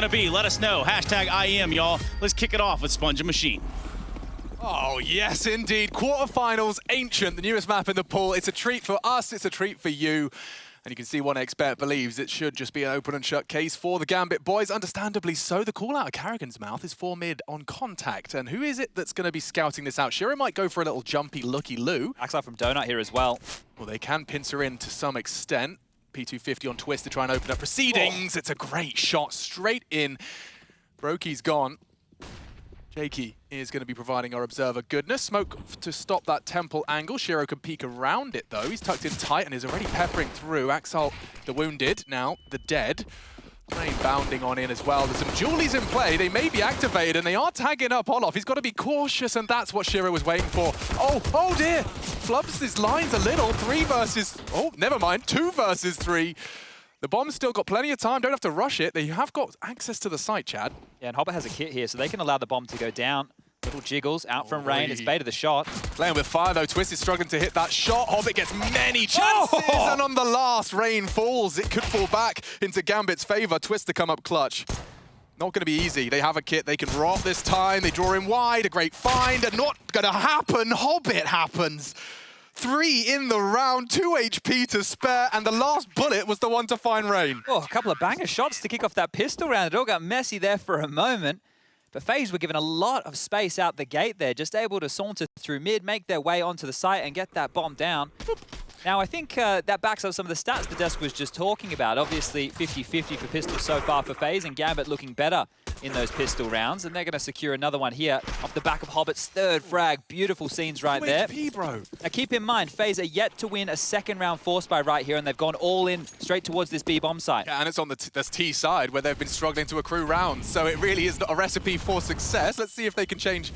to be? Let us know. Hashtag IEM, y'all. Let's kick it off with Sponge and Machine. Oh, yes, indeed. Quarterfinals, Ancient, the newest map in the pool. It's a treat for us. It's a treat for you. And you can see 1xBet believes it should just be an open and shut case for the Gambit boys. Understandably so. The call out of Karrigan's mouth is 4 mid on contact. And who is it that's going to be scouting this out? Shiro might go for a little jumpy looky-loo. Axel from Donut here as well. Well, they can pincer in to some extent. P250 on Twistzz to try and open up proceedings. Oh. It's a great shot straight in. Brokey's gone. Jakey is going to be providing our observer goodness. Smoke to stop that temple angle. Shiro can peek around it, though. He's tucked in tight and is already peppering through. Axel, the wounded, now the dead. Rain bounding on in as well. There's some Julies in play. They may be activated, and they are tagging up Olof. He's got to be cautious, and that's what Shiro was waiting for. Oh dear. Flubs his lines a little. 3 versus... Oh, never mind. 2 versus 3. The bomb's still got plenty of time. Don't have to rush it. They have got access to the site, Chad. Yeah, and Hobbit has a kit here, so they can allow the bomb to go down. Little jiggles out from Rain. It's baited the shot. Playing with fire, though. Twistzz is struggling to hit that shot. Hobbit gets many chances, and on the last, Rain falls. It could fall back into Gambit's favor. Twistzz to come up clutch. Not going to be easy. They have a kit. They can rob this time. They draw in wide. A great find. And not going to happen. Hobbit happens. 3 in the round, 2 HP to spare, and the last bullet was the one to find Rain. Oh, a couple of banger shots to kick off that pistol round. It all got messy there for a moment. But FaZe were given a lot of space out the gate there, just able to saunter through mid, make their way onto the site and get that bomb down. Now, I think that backs up some of the stats the desk was just talking about. Obviously, 50-50 for pistols so far for FaZe, and Gambit looking better in those pistol rounds. And they're going to secure another one here off the back of Hobbit's 3rd frag. Beautiful scenes right there. HP, bro. Now, keep in mind, FaZe are yet to win a 2nd round force buy right here, and they've gone all in straight towards this B-bomb site. Yeah, and it's on the T side where they've been struggling to accrue rounds. So it really is a recipe for success. Let's see if they can change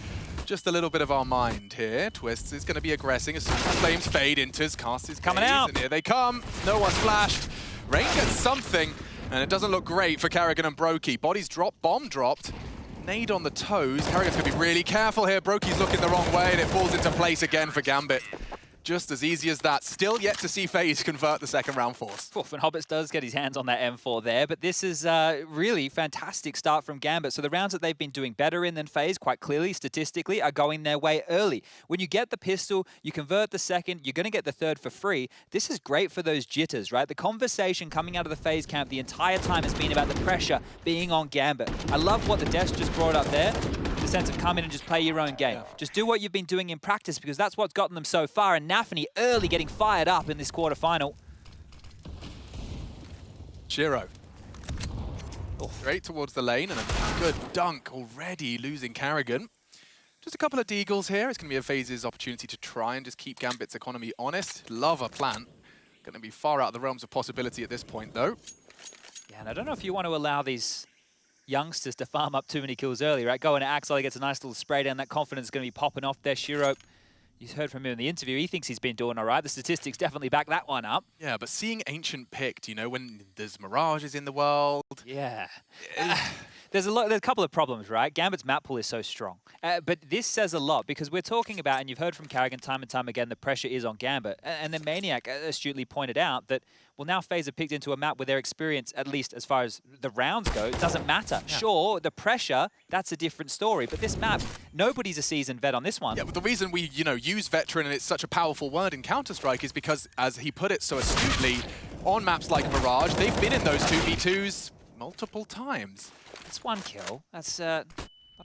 just a little bit of our mind here. Twistzz is going to be aggressing as soon as the flames fade. Enters, casts his coming gaze, out. And here they come. No one's flashed. Rain gets something, and it doesn't look great for Karrigan and Brokey. Bodies dropped, bomb dropped. Nade on the toes. Karrigan's going to be really careful here. Brokey's looking the wrong way, and it falls into place again for Gambit. Just as easy as that. Still yet to see FaZe convert the 2nd round force. Oof, and Hobbits does get his hands on that M4 there, but this is really fantastic start from Gambit. So the rounds that they've been doing better in than FaZe, quite clearly, statistically, are going their way early. When you get the pistol, you convert the 2nd, you're going to get the 3rd for free. This is great for those jitters, right? The conversation coming out of the FaZe camp the entire time has been about the pressure being on Gambit. I love what the desk just brought up there. The sense of come in and just play your own game. Yeah. Just do what you've been doing in practice, because that's what's gotten them so far. And nafany early getting fired up in this quarterfinal. Shiro. Straight towards the lane, and a good dunk already losing Karrigan. Just a couple of deagles here. It's going to be a FaZe's opportunity to try and just keep Gambit's economy honest. Love a plant. Going to be far out of the realms of possibility at this point, though. Yeah, and I don't know if you want to allow these youngsters to farm up too many kills early, right? Going to Axel, he gets a nice little spray down. That confidence is going to be popping off there. Shiro, you heard from him in the interview. He thinks he's been doing all right. The statistics definitely back that one up. Yeah, but seeing Ancient picked, you know, when there's mirages in the world. Yeah. There's a couple of problems, right? Gambit's map pool is so strong. But this says a lot, because we're talking about, and you've heard from Karrigan time and time again, the pressure is on Gambit. And then Maniac astutely pointed out that, well, now FaZe have picked into a map where their experience, at least as far as the rounds go, doesn't matter. Yeah. Sure, the pressure, that's a different story. But this map, nobody's a seasoned vet on this one. Yeah, but the reason we, use veteran, and it's such a powerful word in Counter-Strike, is because, as he put it so astutely, on maps like Mirage, they've been in those 2v2s multiple times. That's 1 kill. That's not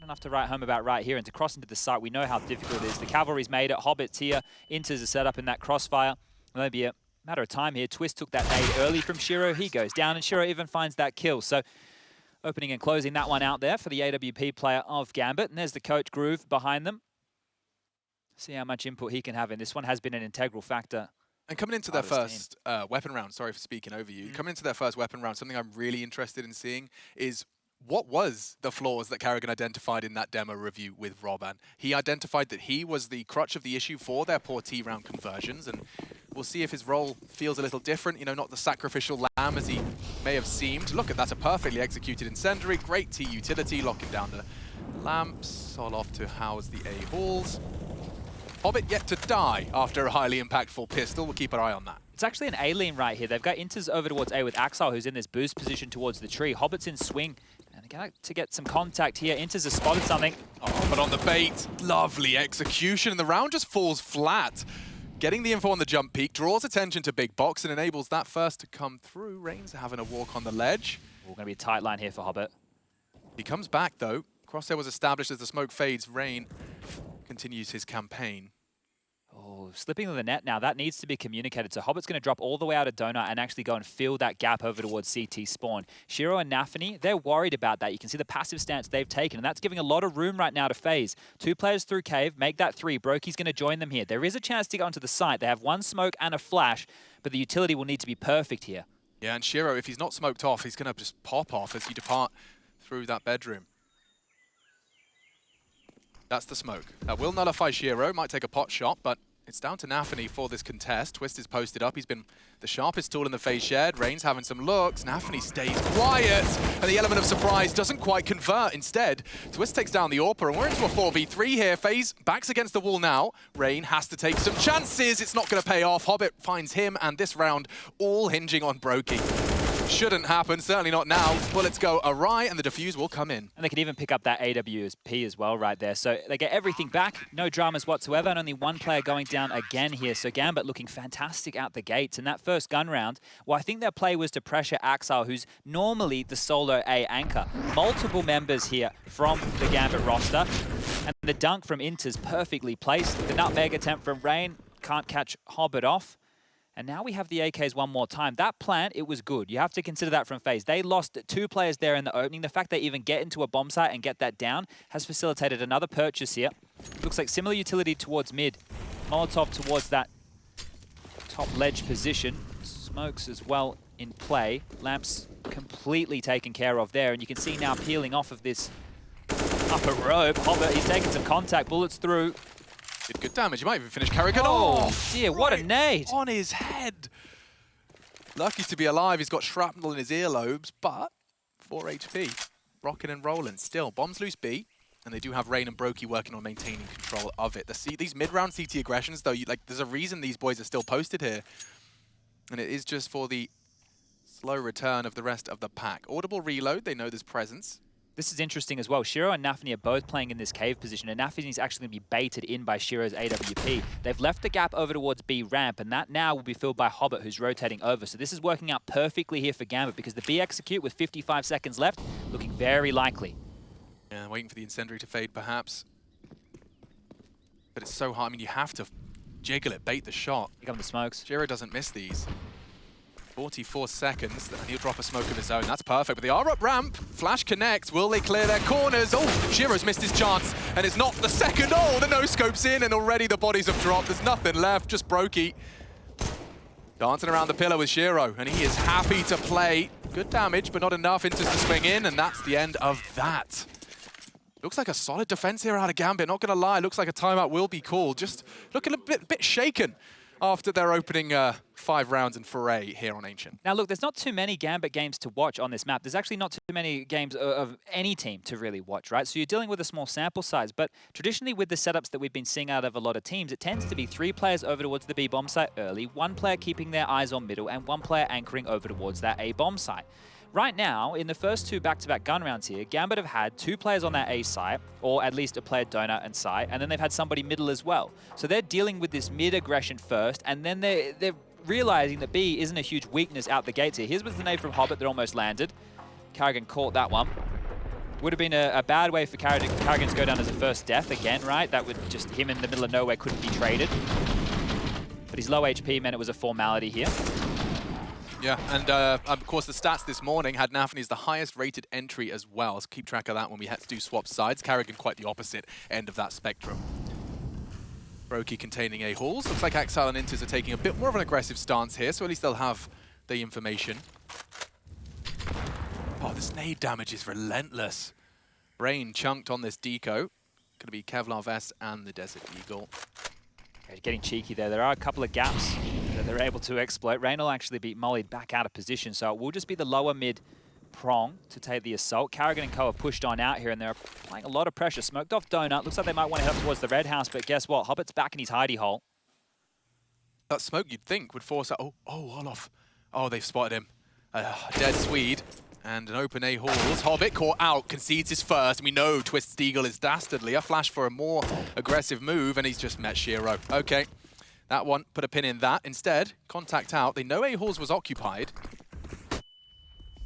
enough to write home about right here. And to cross into the site, we know how difficult it is. The cavalry's made it. Hobbit's here. Enters a setup in that crossfire. It'll only be a matter of time here. Twistzz took that nade early from Shiro. He goes down, and Shiro even finds that kill. So opening and closing that one out there for the AWP player of Gambit. And there's the coach Groove behind them. See how much input he can have in this one. Has been an integral factor. And coming into their first weapon round, sorry for speaking over you, coming into their first weapon round, something I'm really interested in seeing is what was the flaws that Karrigan identified in that demo review with Roban. He identified that he was the crutch of the issue for their poor T-round conversions, and we'll see if his role feels a little different, not the sacrificial lamb as he may have seemed. Look at that's a perfectly executed incendiary, great T utility, locking down the lamps, all off to house the A-halls. Hobbit yet to die after a highly impactful pistol. We'll keep our eye on that. It's actually an A-lean right here. They've got Inters over towards A with Axel, who's in this boost position towards the tree. Hobbit's in swing, and To get some contact here. Twistzz has spotted something. Oh, but on the bait, lovely execution, and the round just falls flat. Getting the info on the jump peak draws attention to Big Box and enables that first to come through. Rain's having a walk on the ledge. Going to be a tight line here for Hobbit. He comes back though. Crosshair was established as the smoke fades. Rain continues his campaign. Oh, slipping to the net now. That needs to be communicated. So Hobbit's going to drop all the way out of Donut and actually go and fill that gap over towards CT spawn. Shiro and nafany, they're worried about that. You can see the passive stance they've taken, and that's giving a lot of room right now to FaZe. 2 players through cave, make that 3. Brokey's going to join them here. There is a chance to go onto the site. They have 1 smoke and a flash, but the utility will need to be perfect here. Yeah, and Shiro, if he's not smoked off, he's going to just pop off as you depart through that bedroom. That's the smoke. That will nullify Shiro. Might take a pot shot, but it's down to nafany for this contest. Twistzz is posted up. He's been the sharpest tool in the FaZe shed. Rain's having some looks. nafany stays quiet, and the element of surprise doesn't quite convert. Instead, Twistzz takes down the AWPer, and we're into a 4v3 here. FaZe backs against the wall now. Rain has to take some chances. It's not going to pay off. Hobbit finds him, and this round all hinging on Brokey. Shouldn't happen, certainly not now. Bullets go awry, and the defuse will come in. And they can even pick up that AWP as well right there. So they get everything back, no dramas whatsoever, and only 1 player going down again here. So Gambit looking fantastic out the gates. And that first gun round, well, I think their play was to pressure Axile, who's normally the solo A anchor. Multiple members here from the Gambit roster. And the dunk from Twistzz perfectly placed. The nutmeg attempt from Rain can't catch Hobbit off. And now we have the AKs one more time. That plant, it was good. You have to consider that from FaZe. They lost 2 players there in the opening. The fact they even get into a bomb site and get that down has facilitated another purchase here. Looks like similar utility towards mid. Molotov towards that top ledge position. Smokes as well in play. Lamps completely taken care of there. And you can see now peeling off of this upper rope. Hobbit, he's taking some contact. Bullets through. Did good damage. You might even finish Carrigan Oh, off. dear, what a nade. On his head. Lucky to be alive. He's got shrapnel in his earlobes, but 4 HP. Rocking and rolling. Still, bombs loose B, and they do have Rain and Brokey working on maintaining control of it. These mid-round CT aggressions, though, there's a reason these boys are still posted here. And it is just for the slow return of the rest of the pack. Audible reload, they know there's presence. This is interesting as well. Shiro and nafany are both playing in this cave position, and nafany is actually going to be baited in by Shiro's AWP. They've left the gap over towards B ramp, and that now will be filled by Hobbit, who's rotating over. So this is working out perfectly here for Gambit, because the B execute with 55 seconds left, looking very likely. Yeah, waiting for the incendiary to fade, perhaps. But it's so hard. I mean, you have to jiggle it, bait the shot. Here come the smokes. Shiro doesn't miss these. 44 seconds, and he'll drop a smoke of his own. That's perfect, but they are up ramp. Flash connects. Will they clear their corners? Oh, Shiro's missed his chance, and it's not the second. Oh, the no-scope's in, and already the bodies have dropped. There's nothing left, just Brokey. Dancing around the pillar with Shiro, and he is happy to play. Good damage, but not enough. Twistzz to swing in, and that's the end of that. Looks like a solid defense here out of Gambit, not gonna lie. Looks like a timeout will be called. Just looking a bit shaken after their opening 5 rounds in foray here on Ancient. Now look, there's not too many Gambit games to watch on this map. There's actually not too many games of any team to really watch, right? So you're dealing with a small sample size, but traditionally with the setups that we've been seeing out of a lot of teams, it tends to be 3 players over towards the B bomb site early, 1 player keeping their eyes on middle, and 1 player anchoring over towards that A bomb site. Right now, in the first 2 back-to-back gun rounds here, Gambit have had 2 players on that A site, or at least a player donut and site, and then they've had somebody middle as well. So they're dealing with this mid-aggression first, and then they're realizing that B isn't a huge weakness out the gates here. Here's was the nade from Hobbit that almost landed. Carrigan caught that one. Would have been a bad way for Carrigan to go down as a first death again, right? That would just, him in the middle of nowhere couldn't be traded. But his low HP meant it was a formality here. Yeah, and of course the stats this morning had nafany as the highest rated entry as well. So keep track of that when we had to do swap sides. Carrigan quite the opposite end of that spectrum. Brokey containing A halls. Looks like Axile and Twistzz are taking a bit more of an aggressive stance here, so at least they'll have the information. Oh, this nade damage is relentless. Rain chunked on this deco. Gonna be Kevlar Vest and the Desert Eagle. Getting cheeky there. There are a couple of gaps that they're able to exploit. Rain will actually be mollied back out of position, so it will just be the lower mid prong to take the assault. Carrigan and co have pushed on out here, and they're applying a lot of pressure. Smoked off Donut. Looks like they might want to head up towards the red house, but guess what? Hobbit's back in his hidey hole. That smoke you'd think would force out. Oh, Olof. Oh, they've spotted him. Dead Swede. And an open A halls. Hobbit caught out, concedes his first. And we know Twistzz Eagle is dastardly. A flash for a more aggressive move, and he's just met Shiro. Okay, that one, put a pin in that. Instead, contact out. They know A halls was occupied.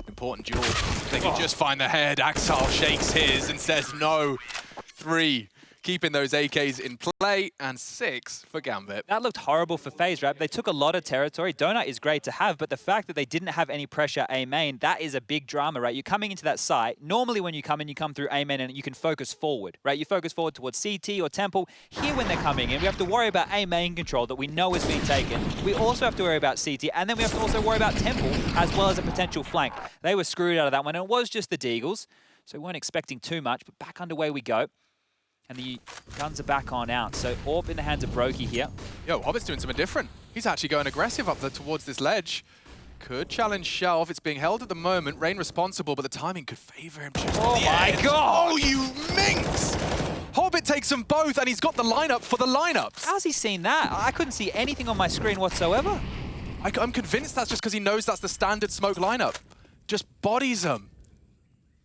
Important duel. They can just find the head. Axel shakes his and says no. 3. Keeping those AKs in play, and 6 for Gambit. That looked horrible for FaZe, right? They took a lot of territory. Donut is great to have, but the fact that they didn't have any pressure A main, that is a big drama, right? You're coming into that site. Normally when you come in, you come through A main and you can focus forward, right? You focus forward towards CT or Temple. Here when they're coming in, we have to worry about A main control that we know is being taken. We also have to worry about CT, and then we have to also worry about Temple as well as a potential flank. They were screwed out of that one, and it was just the Deagles, so we weren't expecting too much, but back underway we go. And the guns are back on out. So AWP in the hands of Brokey here. Yo, Hobbit's doing something different. He's actually going aggressive up there towards this ledge. Could challenge Shelf. It's being held at the moment. Rain responsible, but the timing could favor him. Oh my God! Oh, you minx! Hobbit takes them both, and he's got the lineup for the lineups. How's he seen that? I couldn't see anything on my screen whatsoever. I'm convinced that's just because he knows that's the standard smoke lineup. Just bodies them.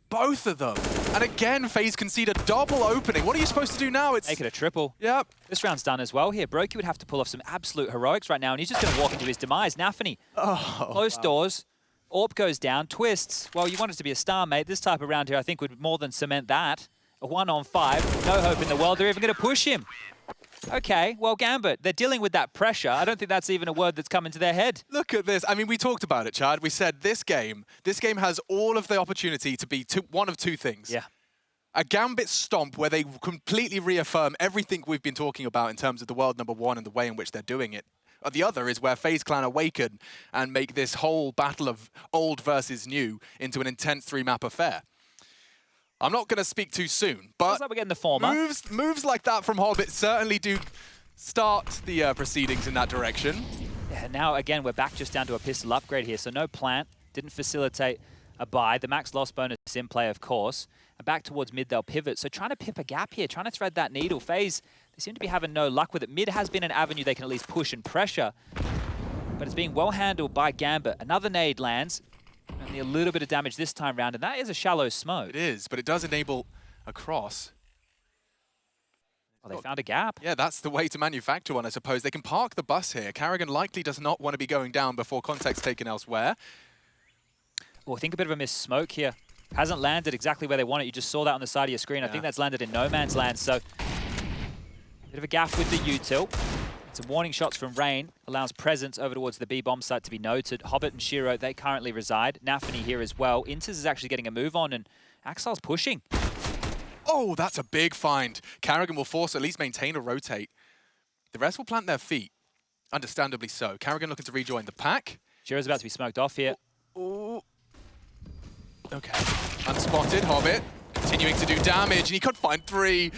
Both of them. And again, FaZe concede a double opening. What are you supposed to do now? It's Make it a triple. Yep. This round's done as well here. Brokey would have to pull off some absolute heroics right now, and he's just going to walk into his demise. nafany, close doors. AWP goes down. Twistzz, well, you want it to be a star, mate. This type of round here, I think, would more than cement that. A 1-on-5. No hope in the world. They're even going to push him. Okay, well, Gambit, they're dealing with that pressure. I don't think that's even a word that's come into their head. Look at this. I mean, we talked about it, Chad. We said this game has all of the opportunity to be one of two things. Yeah. A Gambit stomp where they completely reaffirm everything we've been talking about in terms of the world #1 and the way in which they're doing it. Or the other is where FaZe Clan awaken and make this whole battle of old versus new into an intense 3-map affair. I'm not going to speak too soon, but Looks like we're getting the former. moves like that from Hobbit certainly do start the proceedings in that direction. Yeah, now, again, we're back just down to a pistol upgrade here, so no plant. Didn't facilitate a buy. The max loss bonus in play, of course. And back towards mid, they'll pivot. So trying to pip a gap here, trying to thread that needle. FaZe, they seem to be having no luck with it. Mid has been an avenue they can at least push and pressure, but it's being well handled by Gambit. Another nade lands. Only a little bit of damage this time round, and that is a shallow smoke. It is, but it does enable a cross. Oh, they found a gap. Yeah, that's the way to manufacture one, I suppose. They can park the bus here. Carrigan likely does not want to be going down before contact's taken elsewhere. Oh, I think a bit of a missed smoke here. Hasn't landed exactly where they want it. You just saw that on the side of your screen. I think that's landed in no man's land, so bit of a gap with the util. Some warning shots from Rain allows presence over towards the B-bomb site to be noted. Hobbit and Shiro, they currently reside. nafany here as well. Inters is actually getting a move on, and Axel's pushing. Oh, that's a big find. Carrigan will force at least maintain a rotate. The rest will plant their feet, understandably so. Carrigan looking to rejoin the pack. Shiro's about to be smoked off here. Oh. Okay, unspotted, Hobbit. Continuing to do damage, and he could find 3.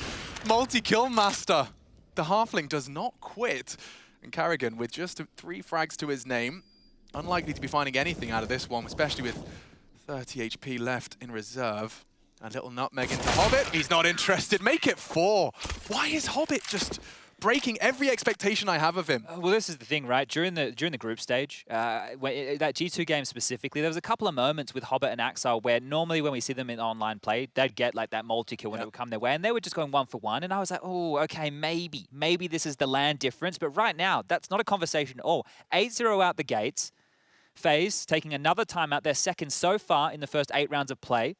Multi-kill master. The halfling does not quit. And Carrigan, with just 3 frags to his name, unlikely to be finding anything out of this one, especially with 30 HP left in reserve. A little nutmeg into Hobbit. He's not interested. Make it 4. Why is Hobbit just breaking every expectation I have of him? Well, this is the thing, right? During the group stage, that G2 game specifically, there was a couple of moments with Hobbit and Axel where normally when we see them in online play, they'd get like that multi-kill when it would come their way, and they were just going 1 for 1, and I was like, oh, okay, maybe this is the land difference, but right now, that's not a conversation at all. 8-0 out the gates. FaZe taking another timeout, their second so far in the first 8 rounds of play.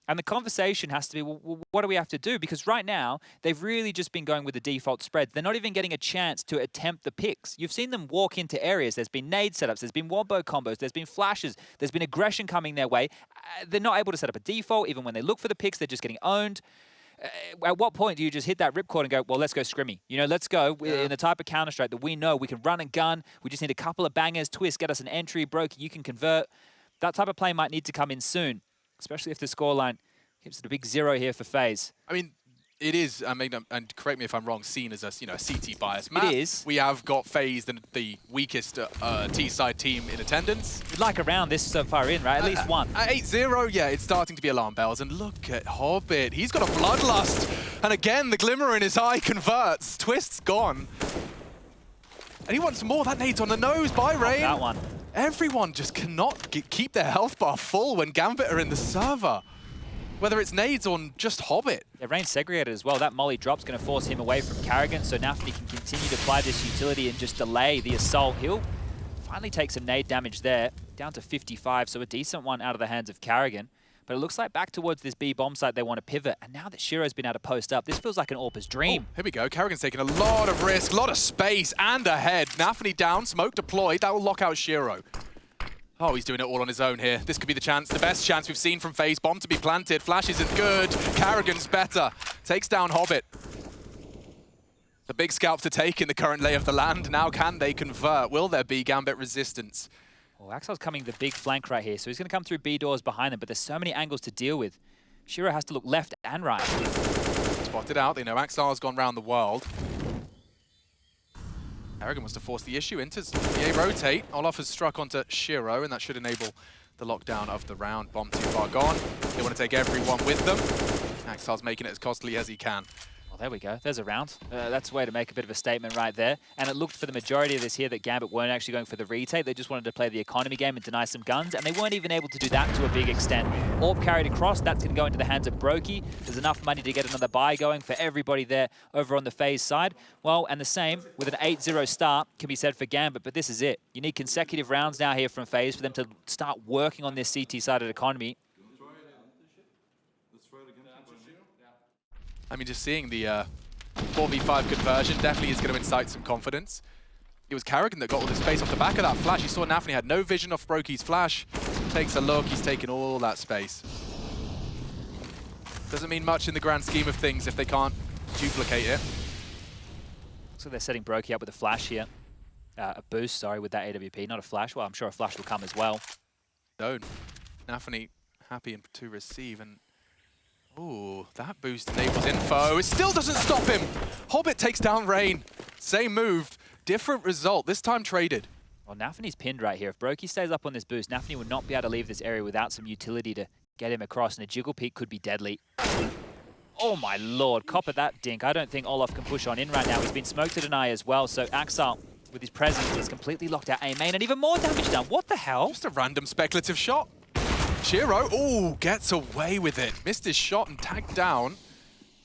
And the conversation has to be, well, what do we have to do? Because right now, they've really just been going with the default spreads. They're not even getting a chance to attempt the picks. You've seen them walk into areas. There's been nade setups. There's been wombo combos. There's been flashes. There's been aggression coming their way. They're not able to set up a default. Even when they look for the picks, they're just getting owned. At what point do you just hit that ripcord and go, well, let's go scrimmy? You know, let's go in the type of Counter-Strike that we know we can run and gun. We just need a couple of bangers. Twistzz, get us an entry. Brokey, you can convert. That type of play might need to come in soon, especially if the scoreline keeps it a big 0 here for FaZe. I mean, it is, I mean, and correct me if I'm wrong, seen as a CT bias map. It is. We have got FaZe, the weakest T-side team in attendance. We'd like a round this so far in, right? At least one. At 8-0, yeah, it's starting to be alarm bells. And look at Hobbit. He's got a bloodlust. And again, the glimmer in his eye converts. Twistzz gone. And he wants more. That nade's on the nose by Rain. That one. Everyone just cannot keep their health bar full when Gambit are in the server. Whether it's nades or just Hobbit. Yeah, Rain's segregated as well. That molly drop's going to force him away from Karrigan, so nafany can continue to apply this utility and just delay the assault. He'll finally take some nade damage there, down to 55, so a decent one out of the hands of Karrigan. But it looks like back towards this B bomb site they want to pivot, and now that Shiro's been able to post up, this feels like an AWPer's dream. Oh, here we go. Karrigan's taking a lot of risk, a lot of space, and ahead. nafany down, smoke deployed. That will lock out Shiro. Oh, he's doing it all on his own here. This could be the chance, the best chance we've seen from FaZe. Bomb to be planted. Flash isn't good. Karrigan's better. Takes down Hobbit. The big scalp to take in the current lay of the land. Now can they convert? Will there be Gambit resistance? Well, Axel's coming the big flank right here, so he's going to come through B doors behind them, but there's so many angles to deal with. Shiro has to look left and right. Spotted out. They know Axel's gone round the world. Karrigan wants to force the issue. Enters EA rotate. Olaf has struck onto Shiro, and that should enable the lockdown of the round. Bomb too far gone. They want to take everyone with them. Axel's making it as costly as he can. Well, there we go. There's a round. That's a way to make a bit of a statement right there. And it looked for the majority of this here that Gambit weren't actually going for the retake. They just wanted to play the economy game and deny some guns, and they weren't even able to do that to a big extent. AWP carried across. That's going to go into the hands of Brokey. There's enough money to get another buy going for everybody there over on the FaZe side. Well, and the same with an 8-0 start can be said for Gambit, but this is it. You need consecutive rounds now here from FaZe for them to start working on this CT-sided economy. I mean, just seeing the 4v5 conversion definitely is going to incite some confidence. It was Karrigan that got all the space off the back of that flash. You saw nafany had no vision off Brokey's flash. Takes a look, he's taken all that space. Doesn't mean much in the grand scheme of things if they can't duplicate it. So they're setting Brokey up with a flash here. A boost, sorry, with that AWP, not a flash. Well, I'm sure a flash will come as well. Don't. nafany happy to receive, and ooh, that boost enables info. It still doesn't stop him. Hobbit takes down Rain. Same move, different result, this time traded. Well, nafany's pinned right here. If Brokey stays up on this boost, nafany would not be able to leave this area without some utility to get him across, and a jiggle peek could be deadly. Oh my lord, copper that dink. I don't think Olaf can push on in right now. He's been smoked to deny as well, so Axel, with his presence, has completely locked out A main, and even more damage done. What the hell? Just a random speculative shot. Shiro, ooh, gets away with it. Missed his shot and tagged down.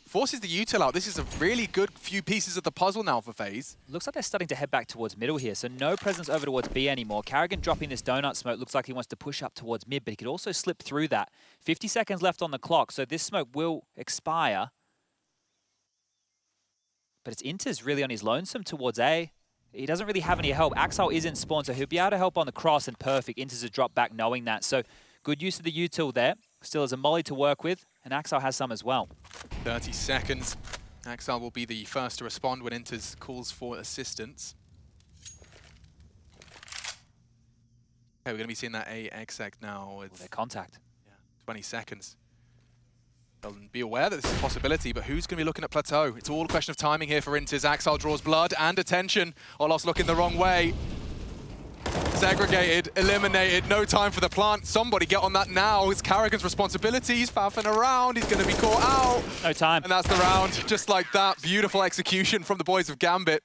Forces the util out. This is a really good few pieces of the puzzle now for FaZe. Looks like they're starting to head back towards middle here, so no presence over towards B anymore. Karrigan dropping this donut smoke. Looks like he wants to push up towards mid, but he could also slip through that. 50 seconds left on the clock, so this smoke will expire. But it's Inters really on his lonesome towards A. He doesn't really have any help. Axel is in spawn, so he'll be able to help on the cross, and perfect. Inters has dropped back knowing that. So good use of the util there. Still has a molly to work with, and Axel has some as well. 30 seconds. Axel will be the first to respond when Inters calls for assistance. Okay, we're going to be seeing that AXX now. With Their contact. 20 seconds. They'll be aware that this is a possibility, but who's going to be looking at Plateau? It's all a question of timing here for Inters. Axel draws blood and attention. Olaf's looking the wrong way. Segregated, eliminated, no time for the plant. Somebody get on that now. It's Karrigan's responsibility. He's faffing around. He's going to be caught out. No time. And that's the round. Just like that. Beautiful execution from the boys of Gambit.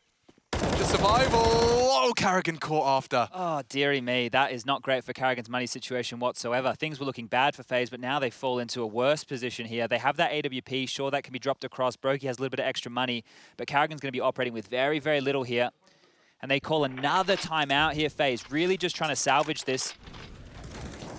Just survival. Oh, Karrigan caught after. Oh, dearie me. That is not great for Karrigan's money situation whatsoever. Things were looking bad for FaZe, but now they fall into a worse position here. They have that AWP. Sure, that can be dropped across. Brokey has a little bit of extra money, but Karrigan's going to be operating with very, very little here. And they call another timeout here, FaZe. Really just trying to salvage this.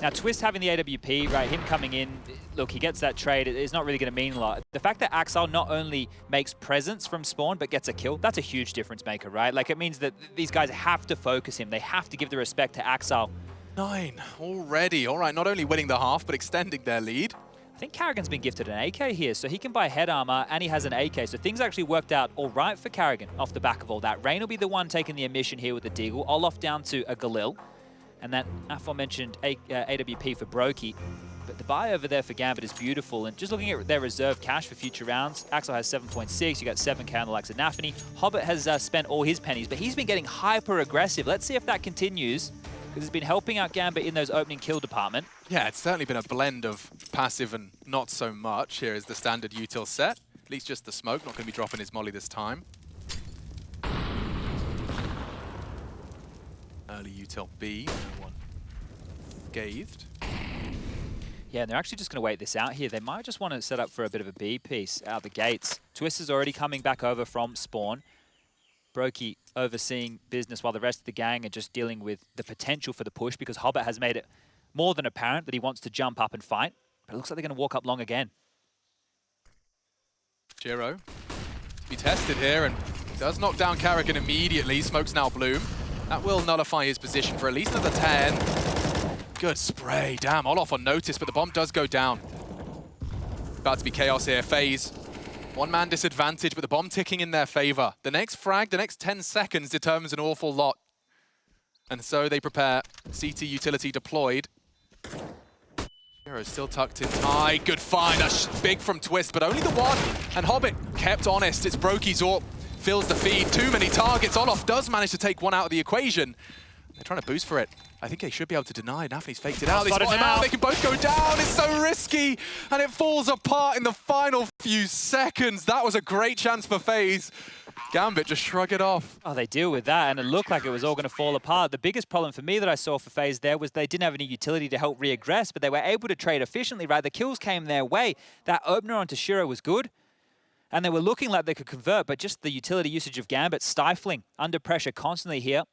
Now, Twistzz having the AWP, right, him coming in, look, he gets that trade. It's not really going to mean a lot. The fact that Axel not only makes presence from spawn, but gets a kill, that's a huge difference maker, right? Like, it means that these guys have to focus him. They have to give the respect to Axel. 9 already. All right, not only winning the half, but extending their lead. I think Karrigan's been gifted an AK here, so he can buy head armor, and he has an AK. So things actually worked out all right for Karrigan off the back of all that. Rain will be the one taking the emission here with the Deagle. Olaf down to a Galil, and that aforementioned AWP for Brokey. But the buy over there for Gambit is beautiful, and just looking at their reserve cash for future rounds, Axel has 7.6, you got 7k on the likes of nafany. Hobbit has spent all his pennies, but he's been getting hyper aggressive. Let's see if that continues, because it's been helping out Gambit in those opening kill department. Yeah, it's certainly been a blend of passive and not so much. Here is the standard util set. At least just the smoke, not going to be dropping his molly this time. Early util B, no one scathed. Yeah, and they're actually just going to wait this out here. They might just want to set up for a bit of a B piece out the gates. Twistzz is already coming back over from spawn. Brokey overseeing business while the rest of the gang are just dealing with the potential for the push because Hobbit has made it more than apparent that he wants to jump up and fight. But it looks like they're going to walk up long again. Giro to be tested here and does knock down Karrigan immediately. Smokes now Bloom. That will nullify his position for at least another 10. Good spray. Damn, Olof on notice, but the bomb does go down. About to be chaos here. FaZe, one-man disadvantage, but the bomb ticking in their favor. The next frag, the next 10 seconds determines an awful lot. And so they prepare. CT utility deployed. Hero's still tucked in tight. Good find. That's big from Twistzz, but only the one. And Hobbit kept honest. It's Brokey's AWP. Fills the feed. Too many targets. Olof does manage to take one out of the equation. They're trying to boost for it. I think they should be able to deny. nafany's faked it out. They spot him out. They can both go down. It's so risky. And it falls apart in the final few seconds. That was a great chance for FaZe. Gambit just shrug it off. Oh, they deal with that, and it looked like it was all going to fall apart. The biggest problem for me that I saw for FaZe there was they didn't have any utility to help reaggress, but they were able to trade efficiently, right? The kills came their way. That opener onto Shiro was good, and they were looking like they could convert, but just the utility usage of Gambit stifling, under pressure constantly here.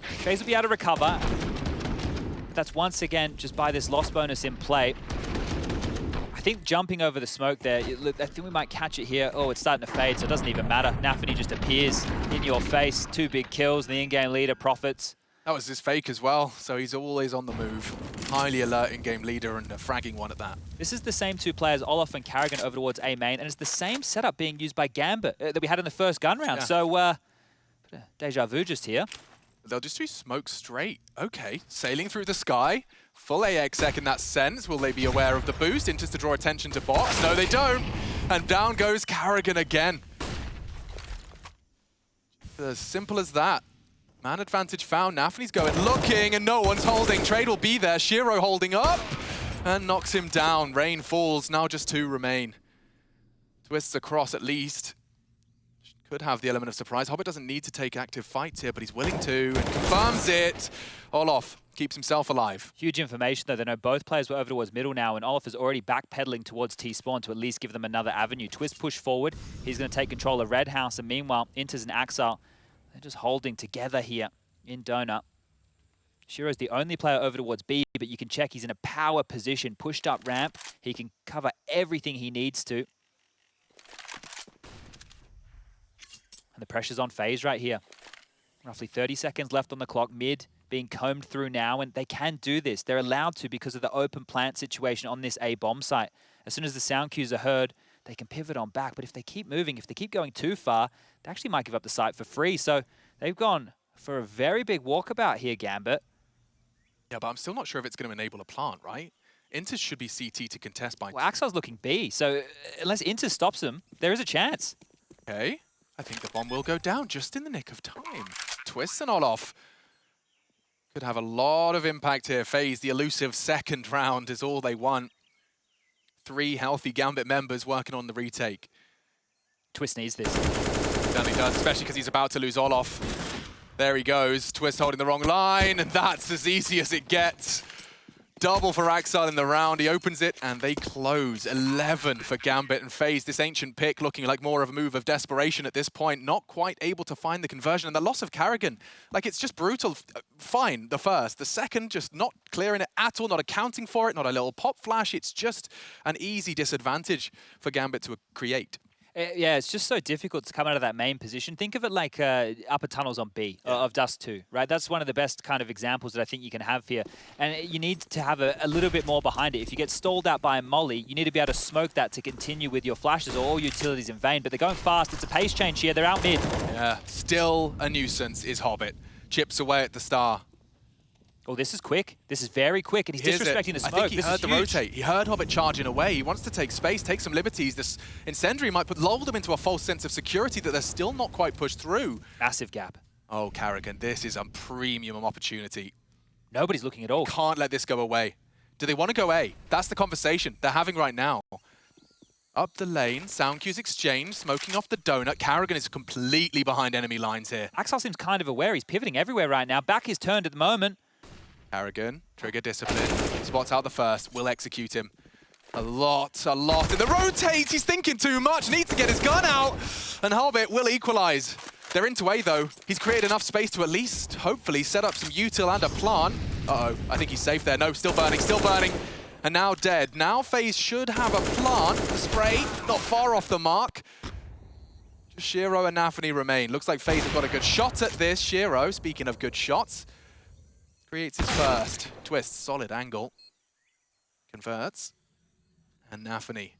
FaZe will be able to recover. That's once again just by this loss bonus in play. I think jumping over the smoke there, I think we might catch it here. Oh, it's starting to fade, so it doesn't even matter. nafany just appears in your face. 2 big kills, the in-game leader profits. That was his fake as well, so he's always on the move. Highly alert in-game leader and a fragging one at that. This is the same 2 players, Olof and Karrigan, over towards A main, and it's the same setup being used by Gambit that we had in the first gun round. Yeah. So, deja vu just here. They'll just do smoke straight. Okay, sailing through the sky. Full AXEC in that sense. Will they be aware of the boost? Inters to draw attention to bots. No, they don't. And down goes Karrigan again. As simple as that. Man advantage found. nafany's going looking and no one's holding. Trade will be there. Shiro holding up and knocks him down. Rain falls. Now just 2 remain. Twistzz across at least. Could have the element of surprise. Hobbit doesn't need to take active fights here, but he's willing to and confirms it. Olof keeps himself alive. Huge information, though. They know both players were over towards middle now, and Olof is already backpedaling towards T-spawn to at least give them another avenue. Twistzz push forward. He's going to take control of Red House, and meanwhile, Inters and Axel, they're just holding together here in Donut. Shiro's the only player over towards B, but you can check he's in a power position, pushed up ramp. He can cover everything he needs to. And the pressure's on FaZe right here. Roughly 30 seconds left on the clock. Mid being combed through now, and they can do this. They're allowed to because of the open plant situation on this A bomb site. As soon as the sound cues are heard, they can pivot on back. But if they keep moving, if they keep going too far, they actually might give up the site for free. So they've gone for a very big walkabout here, Gambit. Yeah, but I'm still not sure if it's going to enable a plant, right? Inters should be CT to contest by... Well, Axel's looking B, so unless Inters stops them, there is a chance. Okay. I think the bomb will go down just in the nick of time. Twistzz and Olof could have a lot of impact here. FaZe, the elusive second round is all they want. 3 healthy Gambit members working on the retake. Twistzz needs this. Certainly does, especially because he's about to lose Olof. There he goes. Twistzz holding the wrong line, and that's as easy as it gets. Double for Axel in the round. He opens it, and they close. 11 for Gambit and FaZe. This ancient pick looking like more of a move of desperation at this point. Not quite able to find the conversion. And the loss of Karrigan, like, it's just brutal. Fine, the first. The second, just not clearing it at all, not accounting for it, not a little pop flash. It's just an easy disadvantage for Gambit to create. Yeah, it's just so difficult to come out of that main position. Think of it like upper tunnels on B of Dust 2, right? That's one of the best kind of examples that I think you can have here. And you need to have a little bit more behind it. If you get stalled out by a molly, you need to be able to smoke that to continue with your flashes or all utilities in vain. But they're going fast. It's a pace change here. They're out mid. Yeah, still a nuisance is Hobbit. Chips away at the star. Oh, this is quick. This is very quick, and he's disrespecting the smoke. I think he this heard is the huge. rotate. He heard Hobbit charging away. He wants to take space, take some liberties. This incendiary might lull them into a false sense of security that they're still not quite pushed through. Massive gap. Oh, Karrigan, this is a premium opportunity. Nobody's looking at all. Can't let this go away. Do they want to go A? That's the conversation they're having right now. Up the lane, sound cues exchange, smoking off the donut. Karrigan is completely behind enemy lines here. Axel seems kind of aware. He's pivoting everywhere right now. Back is turned at the moment. Karrigan, trigger discipline, spots out the first, will execute him. A lot, and the rotates, he's thinking too much, needs to get his gun out, and Hobbit will equalize. They're into A though. He's created enough space to at least, hopefully, set up some util and a plant. Uh-oh, I think he's safe there. No, still burning. And now dead. Now FaZe should have a plant. The spray, not far off the mark. Just Shiro and nafany remain. Looks like FaZe have got a good shot at this. Shiro, speaking of good shots, creates his first. Twistzz, solid angle. Converts. And nafany.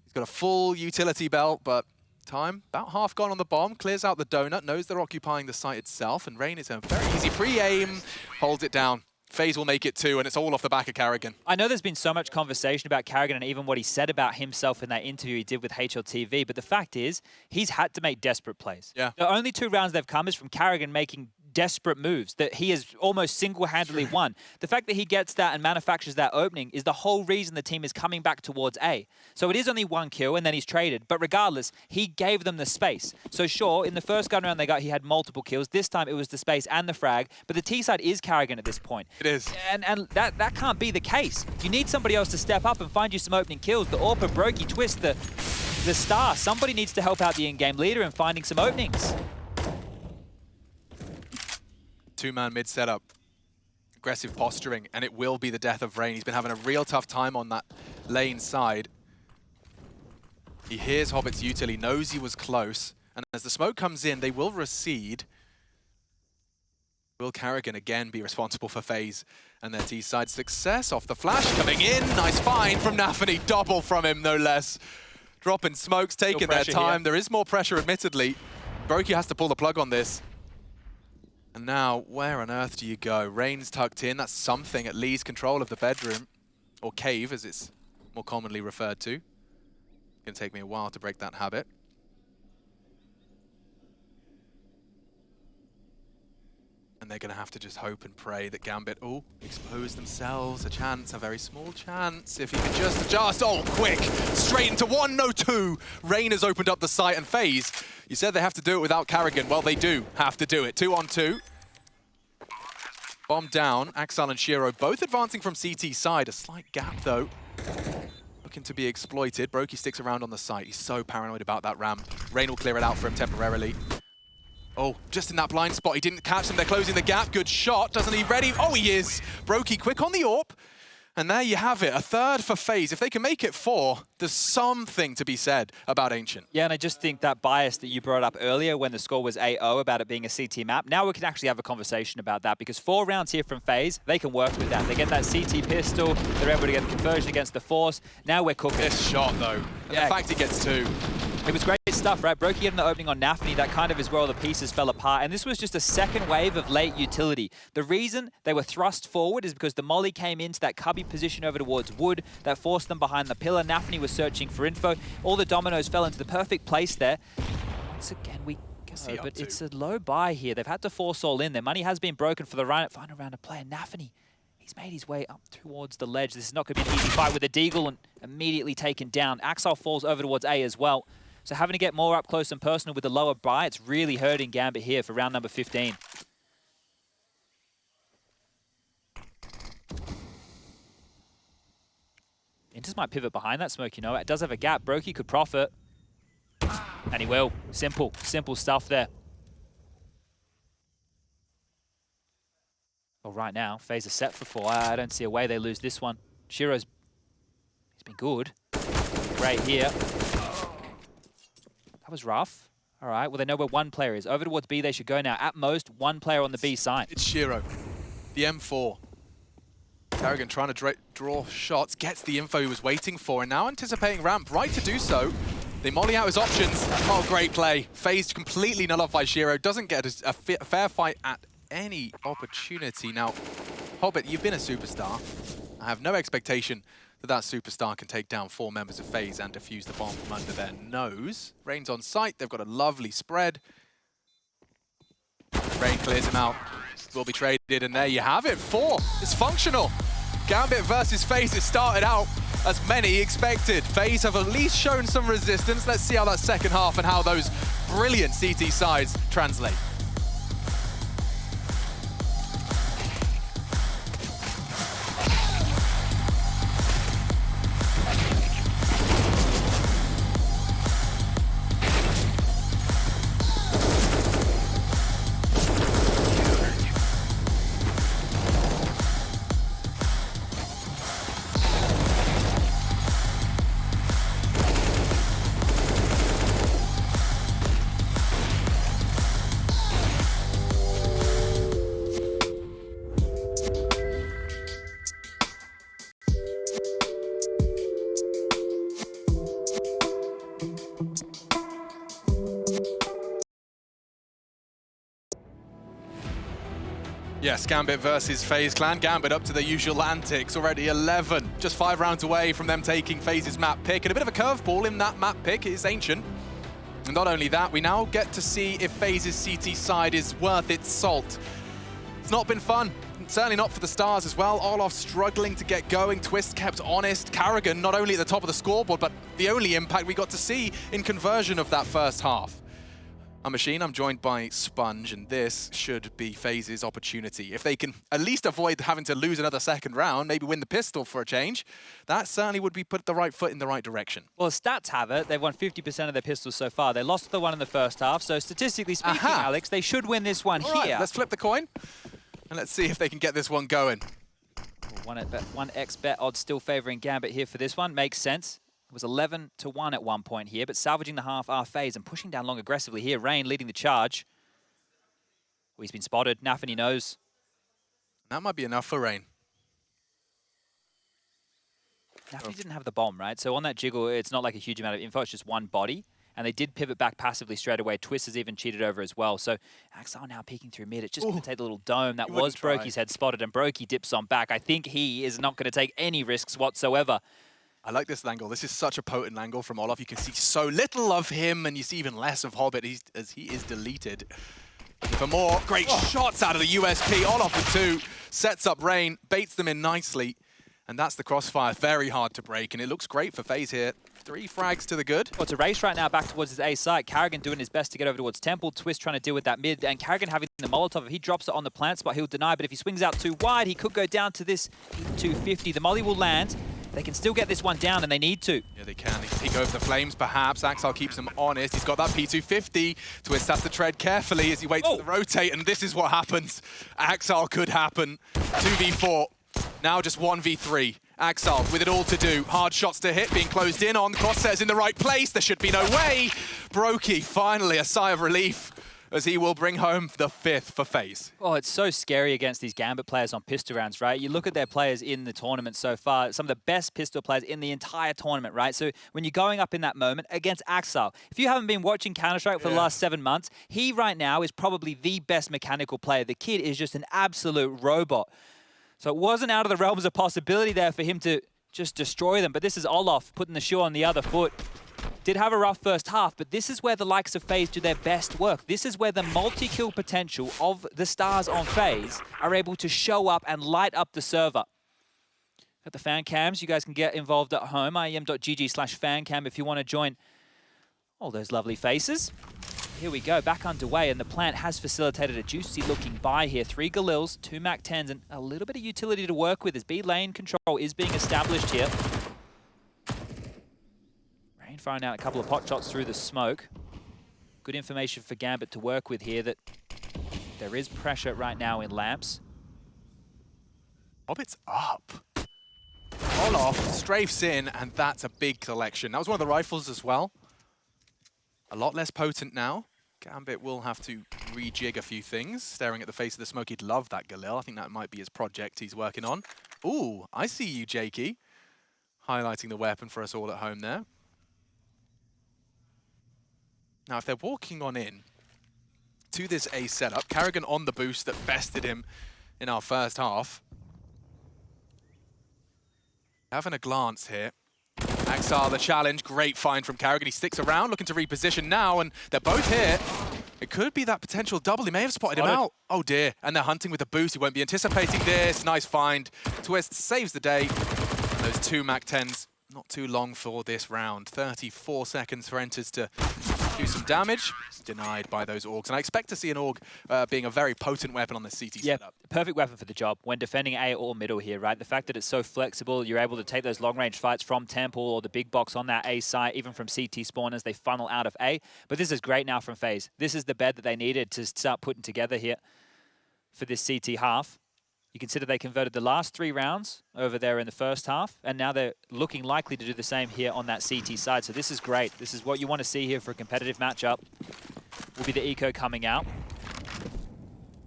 He's got a full utility belt, but time, about half gone on the bomb. Clears out the donut, knows they're occupying the site itself, and Rain is a very easy pre-aim, holds it down. FaZe will make it 2, and it's all off the back of Karrigan. I know there's been so much conversation about Karrigan and even what he said about himself in that interview he did with HLTV, but the fact is, he's had to make desperate plays. Yeah. The only 2 rounds they've come is from Karrigan making desperate moves that he has almost single-handedly won. The fact that he gets that and manufactures that opening is the whole reason the team is coming back towards A. So it is only 1 kill and then he's traded, but regardless, he gave them the space. So sure, in the first gun round they got, he had multiple kills. This time it was the space and the frag, but the T side is Karrigan at this point. It is. And that can't be the case. You need somebody else to step up and find you some opening kills. The AWP, Brokey, Twistzz, the star. Somebody needs to help out the in-game leader in finding some openings. 2-man mid setup. Aggressive posturing, and it will be the death of Rain. He's been having a real tough time on that lane side. He hears Hobbit's util, he knows he was close, and as the smoke comes in, they will recede. Will Karrigan again be responsible for FaZe and their T-side success? Off the flash, coming in, nice find from nafany, double from him, no less. Dropping smokes, taking their time. There is more pressure, admittedly. Brokey has to pull the plug on this. And now, where on earth do you go? Rain's tucked in, that's something, at least control of the bedroom, or cave as it's more commonly referred to. Gonna take me a while to break that habit. And they're gonna have to just hope and pray that Gambit, expose themselves, a chance, a very small chance. If he could just adjust, quick, straight into 1, no 2. Rain has opened up the site, and FaZe, you said they have to do it without Karrigan. Well, they do have to do it. 2 on 2. Bomb down, Axel and Shiro both advancing from CT side. A slight gap though, looking to be exploited. Brokey sticks around on the site. He's so paranoid about that ramp. Rain will clear it out for him temporarily. Just in that blind spot, he didn't catch them. They're closing the gap. Good shot. Doesn't he ready? He is. Brokey quick on the AWP. And there you have it, a third for FaZe. If they can make it 4, there's something to be said about Ancient. Yeah, and I just think that bias that you brought up earlier when the score was 8-0 about it being a CT map, now we can actually have a conversation about that, because 4 rounds here from FaZe, they can work with that. They get that CT pistol, they're able to get the conversion against the Force. Now we're cooking. This shot, though, and the fact he gets 2. It was great stuff, right? Brokey getting the opening on nafany, that kind of is where all the pieces fell apart. And this was just a second wave of late utility. The reason they were thrust forward is because the molly came into that cubby position over towards wood that forced them behind the pillar. nafany was searching for info. All the dominoes fell into the perfect place there. Once again, we go, but it's a low buy here. They've had to force all in. Their money has been broken for the final round of play. And nafany, he's made his way up towards the ledge. This is not going to be an easy fight with a deagle, and immediately taken down. Axel falls over towards A as well. So having to get more up close and personal with the lower buy, it's really hurting Gambit here for round number 15. Inters might pivot behind that smoke, It does have a gap. Brokey could profit. And he will. Simple stuff there. Well, right now, FaZe are set for 4. I don't see a way they lose this one. Shiro's, he's been good. Great here. That was rough. All right, well, they know where 1 player is. Over towards B they should go now. At most, 1 player on the B side. It's Shiro, the M4. Karrigan trying to draw shots, gets the info he was waiting for, and now anticipating ramp, right to do so. They molly out his options. Great play. FaZe completely nullifies Shiro, doesn't get a fair fight at any opportunity. Now, Hobbit, you've been a superstar. I have no expectation that superstar can take down 4 members of FaZe and defuse the bomb from under their nose. Rain's on site, they've got a lovely spread. Rain clears him out, will be traded, and there you have it, 4. It's functional. Gambit versus FaZe, it started out as many expected. FaZe have at least shown some resistance. Let's see how that second half and how those brilliant CT sides translate. Yes, Gambit versus FaZe Clan. Gambit up to their usual antics, already 11. Just 5 rounds away from them taking FaZe's map pick. And a bit of a curveball in that map pick is Ancient. And not only that, we now get to see if FaZe's CT side is worth its salt. It's not been fun. Certainly not for the Stars as well. Olof struggling to get going. Twistzz kept honest. Karrigan not only at the top of the scoreboard, but the only impact we got to see in conversion of that first half. I'm Machine, I'm joined by Sponge, and this should be FaZe's opportunity. If they can at least avoid having to lose another second round, maybe win the pistol for a change, that certainly would be put the right foot in the right direction. Well, stats have it. They've won 50% of their pistols so far. They lost the one in the first half, so statistically speaking, Alex, they should win this one All here. Right, let's flip the coin, and let's see if they can get this one going. 1x bet odds still favoring Gambit here for this one. Makes sense. It was 11-1 at one point here, but salvaging the half are FaZe and pushing down long aggressively here. Rain leading the charge. Oh, he's been spotted. nafany knows. That might be enough for Rain. nafany didn't have the bomb, right? So on that jiggle, it's not like a huge amount of info. It's just one body. And they did pivot back passively straight away. Twistzz has even cheated over as well. So Axel now peeking through mid. It's just going to take the little dome. That was Brokey's head spotted, and Brokey dips on back. I think he is not going to take any risks whatsoever. I like this angle. This is such a potent angle from Olof. You can see so little of him, and you see even less of Hobbit as he is deleted. For more great shots out of the USP. Olof with 2, sets up Rain, baits them in nicely, and that's the crossfire. Very hard to break, and it looks great for FaZe here. 3 frags to the good. Well, it's a race right now back towards his A site. Karrigan doing his best to get over towards Temple. Twistzz trying to deal with that mid, and Karrigan having the Molotov. If he drops it on the plant spot, he'll deny, but if he swings out too wide, he could go down to this 250. The molly will land. They can still get this one down, and they need to. Yeah, they can. They can peek over the flames, perhaps. Axel keeps him honest. He's got that P250. Twistzz has to tread carefully as he waits for the rotate, and this is what happens. Axel could happen. 2v4. Now just 1v3. Axel with it all to do. Hard shots to hit, being closed in on. Crosshairs in the right place. There should be no way. Brokey, finally, a sigh of relief, as he will bring home the 5th for FaZe. Oh, it's so scary against these Gambit players on pistol rounds, right? You look at their players in the tournament so far, some of the best pistol players in the entire tournament, right? So when you're going up in that moment against Axel, if you haven't been watching Counter-Strike for the last 7 months, he right now is probably the best mechanical player. The kid is just an absolute robot. So it wasn't out of the realms of possibility there for him to just destroy them, but this is Olof putting the shoe on the other foot. Did have a rough first half, but this is where the likes of FaZe do their best work. This is where the multi-kill potential of the Stars on FaZe are able to show up and light up the server. At the fan cams, you guys can get involved at home, IEM.gg/fancam if you want to join all those lovely faces. Here we go, back underway, and the plant has facilitated a juicy looking buy here. 3 Galils, 2 Mac-10s, and a little bit of utility to work with as B lane control is being established here. Firing out a couple of pot shots through the smoke. Good information for Gambit to work with here that there is pressure right now in lamps. Hobbit's up. Olof strafes in, and that's a big collection. That was one of the rifles as well. A lot less potent now. Gambit will have to rejig a few things. Staring at the face of the smoke, he'd love that Galil. I think that might be his project he's working on. Ooh, I see you, Jakey. Highlighting the weapon for us all at home there. Now, if they're walking on in to this A setup, Karrigan on the boost that bested him in our first half. Having a glance here. Axel, the challenge, great find from Karrigan. He sticks around, looking to reposition now, and they're both here. It could be that potential double. He may have spotted him out. Oh dear, and they're hunting with the boost. He won't be anticipating this. Nice find. Twistzz saves the day. Those two MAC-10s, not too long for this round. 34 seconds for Enters to do some damage. Denied by those Augs. And I expect to see an Aug being a very potent weapon on the CT setup. Perfect weapon for the job when defending A or middle here, right? The fact that it's so flexible, you're able to take those long-range fights from Temple or the big box on that A site, even from CT spawn as they funnel out of A. But this is great now from FaZe. This is the bed that they needed to start putting together here for this CT half. You consider they converted the last 3 rounds over there in the first half, and now they're looking likely to do the same here on that CT side. So this is great. This is what you want to see here for a competitive matchup. Will be the eco coming out.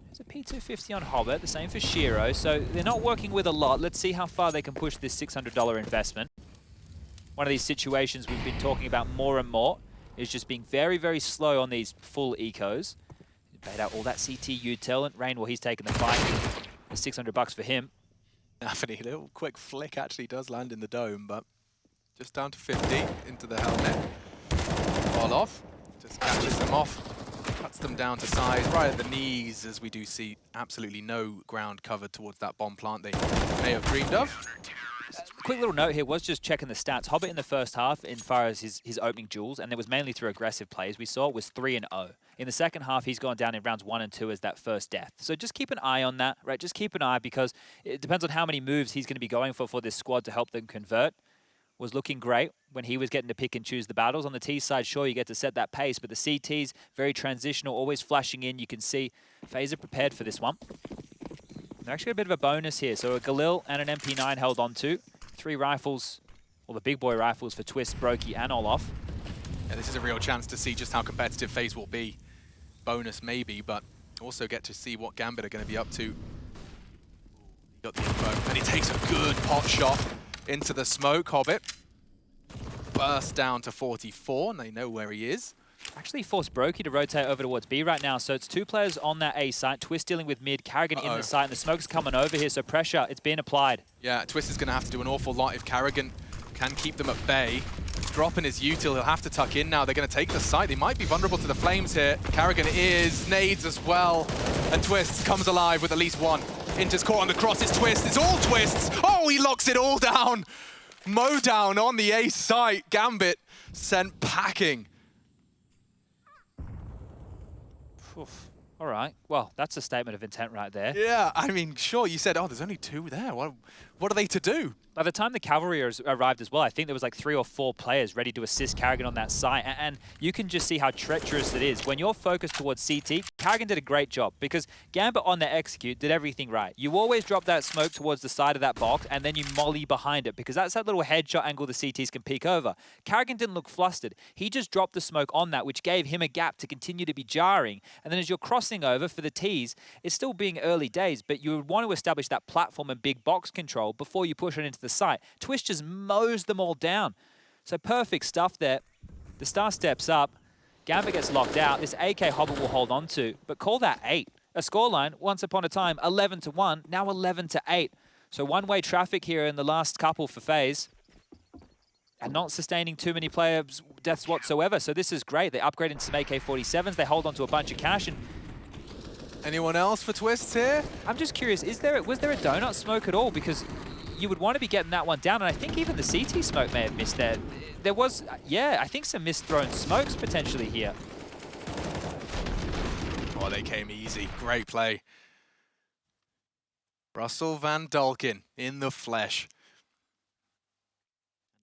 There's a P250 on Hobbit, the same for Shiro. So they're not working with a lot. Let's see how far they can push this $600 investment. One of these situations we've been talking about more and more is just being very, very slow on these full ecos. Bait out all that CT util, and Rain, well, he's taking the fight. $600 for him. nafany, a little quick flick actually does land in the dome, but just down to 50 into the helmet. Fall off, just catches them off, cuts them down to size, right at the knees, as we do see absolutely no ground covered towards that bomb plant they may have dreamed of. Quick little note here was just checking the stats. Hobbit in the first half, in far as his opening duels, and it was mainly through aggressive plays we saw, was 3-0. In the second half, he's gone down in rounds 1 and 2 as that first death. So just keep an eye on that, right? Just keep an eye, because it depends on how many moves he's going to be going for this squad to help them convert. Was looking great when he was getting to pick and choose the battles. On the T side, sure, you get to set that pace, but the CTs, very transitional, always flashing in. You can see FaZe are prepared for this one. They're actually got a bit of a bonus here. So a Galil and an MP9 held on to. 3 rifles, or the big boy rifles for Twistzz, Brokey, and Olaf. Yeah, this is a real chance to see just how competitive FaZe will be. Bonus maybe, but also get to see what Gambit are going to be up to. Got the info, and he takes a good pot shot into the smoke. Hobbit burst down to 44, and they know where he is. Actually forced Brokey to rotate over towards B right now, so it's 2 players on that A site. Twistzz dealing with mid, Carrigan in the site, and the smoke's coming over here, so pressure, it's being applied. Yeah, Twistzz is going to have to do an awful lot if Carrigan can keep them at bay. Dropping his util, he'll have to tuck in now. They're going to take the site. They might be vulnerable to the flames here. Carrigan is, nades as well, and Twistzz comes alive with at least one. Inter's caught on the cross, it's Twistzz, it's all Twistzz! Oh, he locks it all down! Mow down on the A site. Gambit sent packing. Oof. All right. Well, that's a statement of intent right there. Yeah, I mean, sure, you said, oh, there's only 2 there. What are they to do? By the time the cavalry arrived as well, I think there was like 3 or 4 players ready to assist Carrigan on that site. And you can just see how treacherous it is. When you're focused towards CT, Carrigan did a great job because Gambit on their execute did everything right. You always drop that smoke towards the side of that box and then you molly behind it because that's that little headshot angle the CTs can peek over. Carrigan didn't look flustered. He just dropped the smoke on that, which gave him a gap to continue to be jarring. And then as you're crossing over for the Ts, it's still being early days, but you would want to establish that platform and big box control before you push it into the site. Twistzz just mows them all down. So perfect stuff there. The star steps up. Gambit gets locked out. This AK Hobbit will hold on to, but call that 8. A scoreline, once upon a time, 11-1, now 11-8. So one-way traffic here in the last couple for FaZe. And not sustaining too many players' deaths whatsoever. So this is great. They upgrade into some AK-47s. They hold on to a bunch of cash. And anyone else for Twistzz here? I'm just curious, was there a donut smoke at all? Because you would want to be getting that one down, and I think even the CT smoke may have missed there. There was, yeah, I think some misthrown smokes potentially here. Oh, they came easy. Great play. Russell Van Dulkin in the flesh.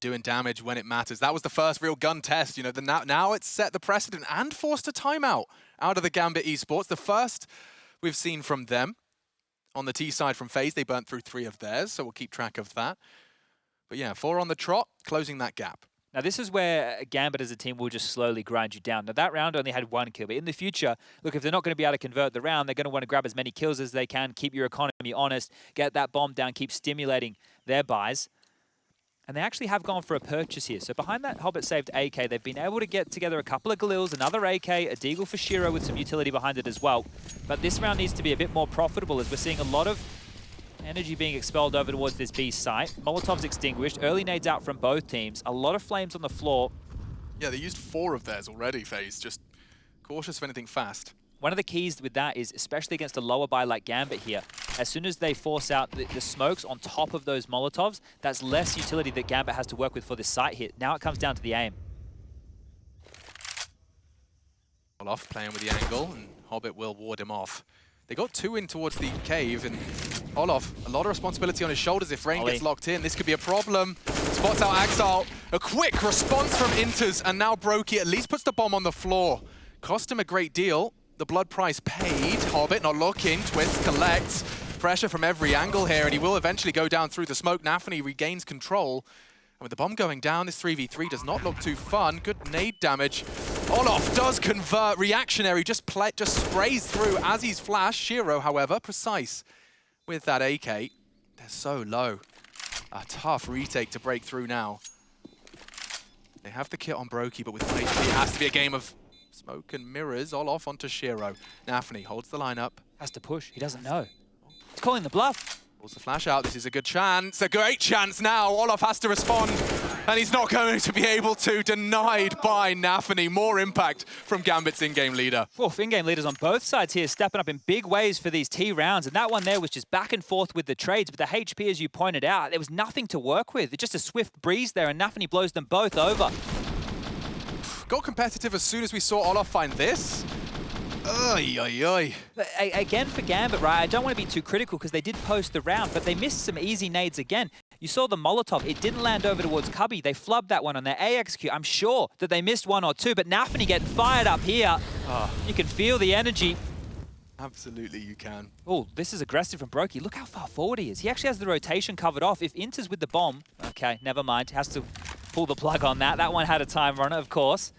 Doing damage when it matters. That was the first real gun test. You know, now it's set the precedent and forced a timeout out of the Gambit esports. The first we've seen from them. On the T side from FaZe, they burnt through 3 of theirs, so we'll keep track of that. But yeah, 4 on the trot, closing that gap. Now this is where Gambit as a team will just slowly grind you down. Now that round only had 1 kill, but in the future, look, if they're not going to be able to convert the round, they're going to want to grab as many kills as they can, keep your economy honest, get that bomb down, keep stimulating their buys. And they actually have gone for a purchase here. So behind that Hobbit saved AK, they've been able to get together a couple of Galils, another AK, a Deagle for Shiro with some utility behind it as well. But this round needs to be a bit more profitable as we're seeing a lot of energy being expelled over towards this B site. Molotov's extinguished, early nades out from both teams, a lot of flames on the floor. Yeah, they used 4 of theirs already, FaZe. Just cautious of anything fast. One of the keys with that is, especially against a lower buy like Gambit here, as soon as they force out the smokes on top of those Molotovs, that's less utility that Gambit has to work with for this site hit. Now it comes down to the aim. Off playing with the angle, and Hobbit will ward him off. They got 2 in towards the cave, and Olof, a lot of responsibility on his shoulders if Rain gets locked in. This could be a problem. Spots out Axal. A quick response from Inters, and now Brokey at least puts the bomb on the floor. Cost him a great deal. The blood price paid. Hobbit not looking. Twistzz collects. Pressure from every angle here, and he will eventually go down through the smoke. nafany regains control. And with the bomb going down, this 3v3 does not look too fun. Good nade damage. Olof does convert. Reactionary just sprays through as he's flashed. Shiro, however, precise with that AK. They're so low. A tough retake to break through now. They have the kit on Brokey, but with 1 HP, it has to be a game of smoke and mirrors. Olof onto Shiro. nafany holds the lineup. Has to push. He doesn't know. He's calling the bluff. Pulls the flash out. This is a good chance. A great chance now. Olof has to respond, and he's not going to be able to. Denied by nafany. More impact from Gambit's in-game leader. In-game leaders on both sides here stepping up in big ways for these T rounds, and that one there was just back and forth with the trades, but the HP, as you pointed out, there was nothing to work with. Just a swift breeze there, and nafany blows them both over. Got competitive as soon as we saw Olof find this. Again for Gambit, right? I don't want to be too critical because they did post the round, but they missed some easy nades again. You saw the Molotov. It didn't land over towards Cubby. They flubbed that one on their AXQ. I'm sure that they missed 1 or 2, but nafany getting fired up here. You can feel the energy. Absolutely, you can. Oh, this is aggressive from Brokey. Look how far forward he is. He actually has the rotation covered off. If Inter's with the bomb, okay, never mind. Has to pull the plug on that. That one had a time runner, of course.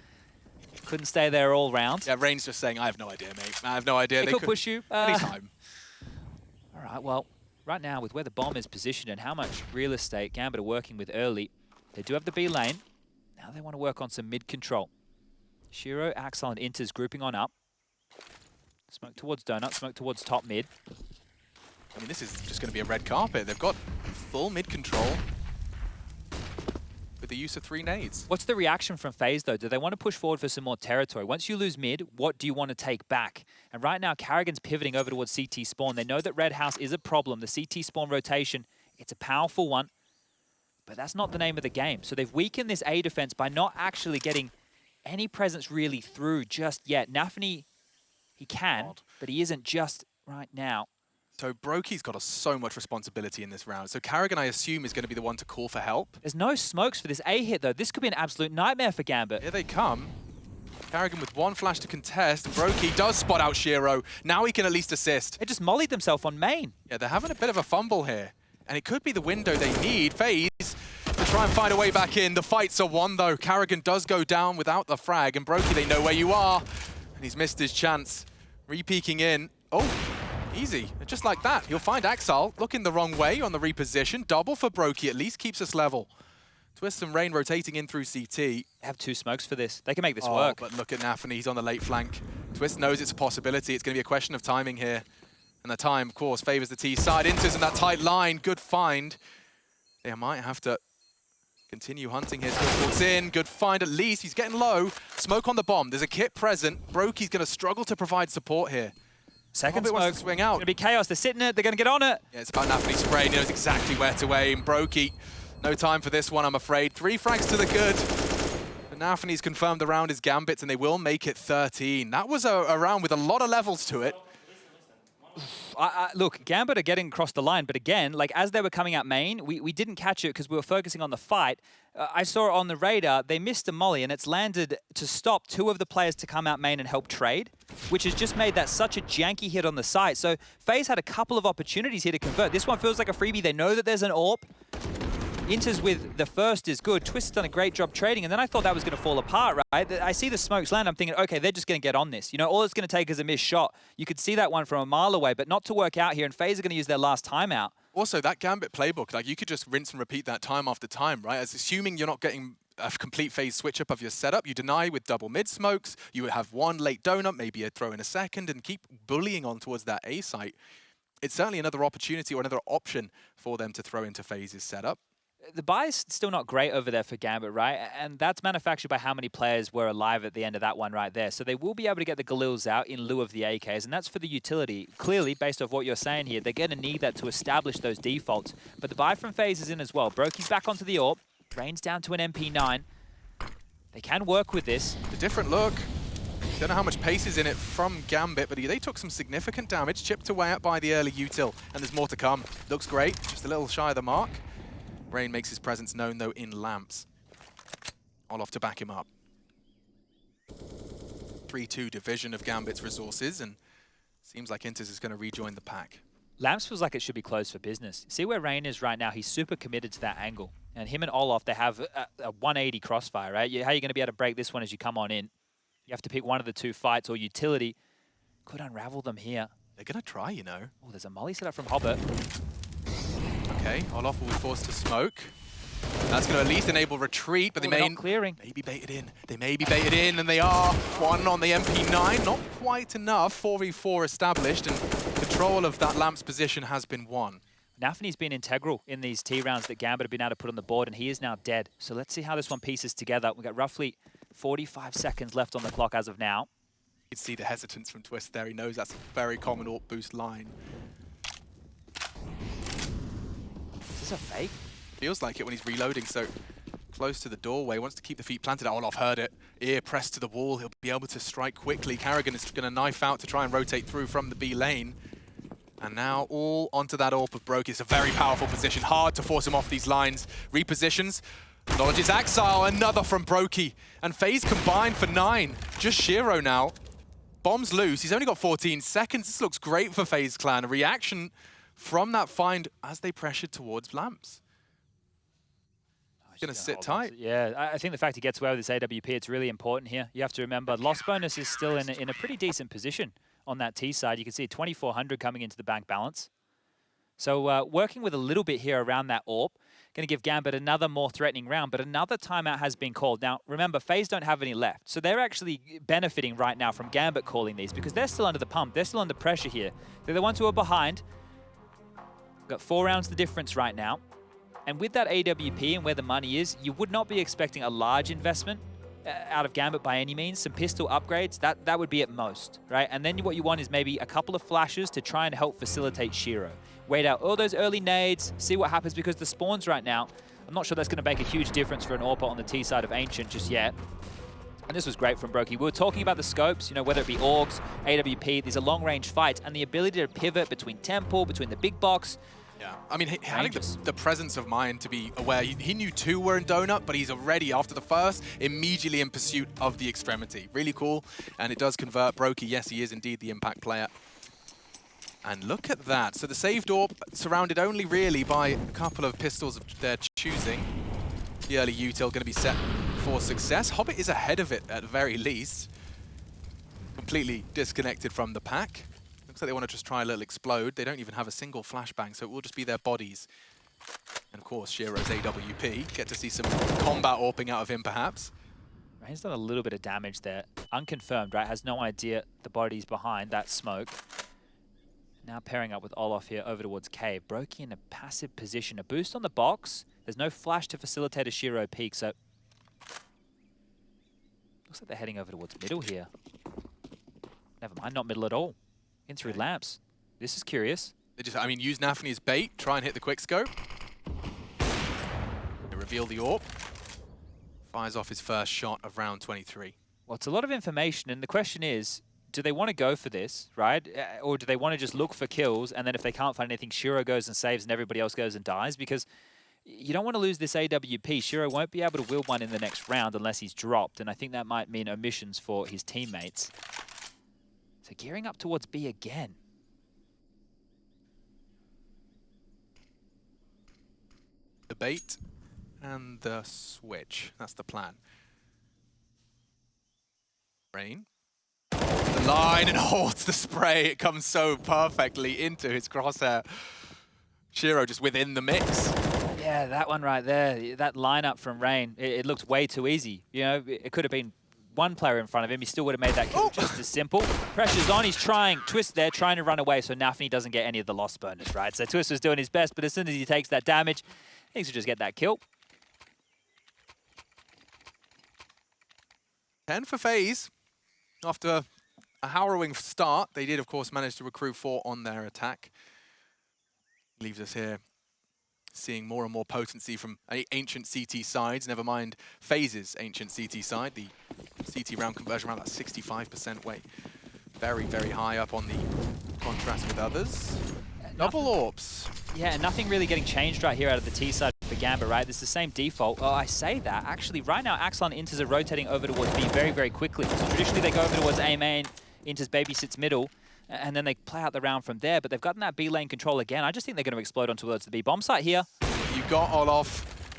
Couldn't stay there all round. Yeah, Rain's just saying, I have no idea, mate. I have no idea. They could push you. Anytime. All right, well, right now, with where the bomb is positioned and how much real estate Gambit are working with early, they do have the B lane. Now they want to work on some mid control. Shiro, Axel, and Inters grouping on up. Smoke towards Donut, smoke towards top mid. I mean, this is just going to be a red carpet. They've got full mid control with the use of 3 nades. What's the reaction from FaZe, though? Do they want to push forward for some more territory? Once you lose mid, what do you want to take back? And right now, Carrigan's pivoting over towards CT spawn. They know that Red House is a problem. The CT spawn rotation, it's a powerful one, but that's not the name of the game. So they've weakened this A defense by not actually getting any presence really through just yet. nafany, he can, but he isn't just right now. So Brokey's got so much responsibility in this round. So Carrigan, I assume, is going to be the one to call for help. There's no smokes for this A hit, though. This could be an absolute nightmare for Gambit. Here they come. Carrigan with 1 flash to contest. And Brokey does spot out Shiro. Now he can at least assist. They just mollied themselves on main. Yeah, they're having a bit of a fumble here. And it could be the window they need. FaZe to try and find a way back in. The fights are won, though. Carrigan does go down without the frag. And Brokey, they know where you are. And he's missed his chance. Re-peeking in. Oh. Easy, just like that. He'll find Axal looking the wrong way on the reposition. Double for Brokey, at least keeps us level. Twistzz and Rain rotating in through CT. They have 2 smokes for this. They can make this work. But look at nafany, he's on the late flank. Twistzz knows it's a possibility. It's going to be a question of timing here. And the time, of course, favors the T side. Inters in that tight line. Good find. They might have to continue hunting here. Twistzz in. Good find at least. He's getting low. Smoke on the bomb. There's a kit present. Brokey's going to struggle to provide support here. Second Hobbit smoke. wants to swing out. It's going to be chaos. They're sitting it. They're going to get on it. Yeah, it's about nafany spray. He knows exactly where to aim. Brokey, no time for this one, I'm afraid. 3 frags to the good. But nafany's confirmed the round is Gambit's, and they will make it 13. That was a round with a lot of levels to it. Look, Gambit are getting across the line, but again, like as they were coming out main, we didn't catch it because we were focusing on the fight. I saw it on the radar, they missed a molly and it's landed to stop 2 of the players to come out main and help trade, which has just made that such a janky hit on the site. So FaZe had a couple of opportunities here to convert. This one feels like a freebie. They know that there's an AWP. Inters with the first is good. Twistzz done a great job trading, and then I thought that was going to fall apart, right? I see the smokes land, I'm thinking, okay, they're just going to get on this. You know, all it's going to take is a missed shot. You could see that one from a mile away, but not to work out here, and FaZe are going to use their last timeout. Also, that Gambit playbook, like you could just rinse and repeat that time after time, right? As assuming you're not getting a complete phase switch up of your setup, you deny with double mid smokes, you would have 1 late donut, maybe a throw in a second, and keep bullying on towards that A site. It's certainly another opportunity or another option for them to throw into FaZe's setup. the buy is still not great over there for Gambit, right? And that's manufactured by how many players were alive at the end of that one right there. So they will be able to get the Galils out in lieu of the AKs, and that's for the utility. Clearly, based off what you're saying here, they're going to need that to establish those defaults. But the buy from FaZe is in as well. Brokey's back onto the AWP. Rain's down to an MP9. They can work with this. A different look. Don't know how much pace is in it from Gambit, but they took some significant damage, chipped away at by the early util, and there's more to come. Looks great, just a little shy of the mark. Rain makes his presence known, though, in lamps. Olof to back him up. 3-2 division of Gambit's resources, and seems like Intis is going to rejoin the pack. Lamps feels like it should be closed for business. See where Rain is right now? He's super committed to that angle. And him and Olof, they have a 180 crossfire, right? How are you going to be able to break this one as you come on in? You have to pick one of the two fights, or utility could unravel them here. They're going to try, you know. Oh, there's a molly set up from Hobbit. Okay, Olof will be forced to smoke. That's going to at least enable retreat, but they may not clearing. be baited in. They may be baited in, and they are. One on the MP9, not quite enough. 4v4 established, and control of that Lamps position has been won. nafany's been integral in these T rounds that Gambit have been able to put on the board, and he is now dead. So let's see how this one pieces together. We've got roughly 45 seconds left on the clock as of now. You can see the hesitance from Twistzz there. He knows that's a very common AWP boost line. Is this a fake? Feels like it when he's reloading so close to the doorway. Wants to keep the feet planted. Olof heard it. Ear pressed to the wall. He'll be able to strike quickly. Carrigan is going to knife out to try and rotate through from the B lane. And now all onto that AWP of Brokey. It's a very powerful position. Hard to force him off these lines. Repositions. Acknowledges Axile. Another from Brokey. And FaZe combined for 9. Just Shiro now. Bombs loose. He's only got 14 seconds. This looks great for FaZe Clan. A reaction from that find as they pressured towards Lamps. He's going to sit tight. Yeah, I think the fact he gets away with this AWP, it's really important here. You have to remember, loss bonus is still in a pretty decent position on that T side. You can see 2,400 coming into the bank balance. So working with a little bit here around that AWP, going to give Gambit another more threatening round, but another timeout has been called. Now, remember, FaZe don't have any left, so they're actually benefiting right now from Gambit calling these because they're still under the pump. They're still under pressure here. They're the ones who are behind. Got 4 rounds the difference right now. And with that AWP and where the money is, you would not be expecting a large investment out of Gambit by any means. Some pistol upgrades, that would be at most, right? And then what you want is maybe a couple of flashes to try and help facilitate Shiro. Wait out all those early nades, see what happens, because the spawns right now, I'm not sure that's going to make a huge difference for an AWP on the T side of Ancient just yet. And this was great from Brokey. We were talking about the scopes, you know, whether it be AUGs, AWP, these are long-range fights, and the ability to pivot between Temple, between the big box. Yeah, I mean, having the presence of mind to be aware. He knew 2 were in Donut, but he's already, after the first, immediately in pursuit of the extremity. Really cool, and it does convert Brokey. Yes, he is indeed the impact player. And look at that. So the saved AWP surrounded only really by a couple of pistols of their choosing. The early util going to be set for success. Hobbit is ahead of it at the very least. Completely disconnected from the pack. Looks like they want to just try a little explode. They don't even have a single flashbang, so it will just be their bodies. And of course, Shiro's AWP. Get to see some combat AWPing out of him, perhaps. Rain's done a little bit of damage there. Unconfirmed, right? Has no idea the body's behind that smoke. Now pairing up with Olof here over towards Cave. Brokey in a passive position. A boost on the box. There's no flash to facilitate a Shiro peek, so... Looks like they're heading over towards middle here. Never mind, not middle at all. In through Lamps. This is curious. They just, I mean, use nafany as bait, try and hit the quick scope. They reveal the AWP. Fires off his first shot of round 23. Well, it's a lot of information, and the question is, do they want to go for this, right? Or do they want to just look for kills, and then if they can't find anything, Shiro goes and saves and everybody else goes and dies? Because you don't want to lose this AWP. Shiro won't be able to wield one in the next round unless he's dropped, and I think that might mean omissions for his teammates. So gearing up towards B again. The bait and the switch. That's the plan. Rain. The line and holds the spray. It comes so perfectly into his crosshair. Shiro just within the mix. Yeah, that one right there. That lineup from Rain, it looked way too easy. You know, it could have been one player in front of him. He still would have made that kill just as simple. Pressure's on. He's trying. Twistzz there, trying to run away so nafany doesn't get any of the loss bonus, right? So Twistzz was doing his best, but as soon as he takes that damage, He needs to just get that kill. 10 for FaZe. After a harrowing start, they did, of course, manage to recruit 4 on their attack. Leaves us here seeing more and more potency from ancient CT sides, never mind FaZe's ancient CT side. The CT round conversion around that 65% weight. Very, very high up on the contrast with others. Double orbs. Yeah, and nothing really getting changed right here out of the T side for Gambit, right? It's the same default. Oh, I say that. Actually, right now, Axel and Inters are rotating over towards B very, very quickly. So traditionally, they go over towards A main, Inters babysits middle, and then they play out the round from there. But they've gotten that B lane control again. I just think they're going to explode on towards the B bomb site here. You got Olaf.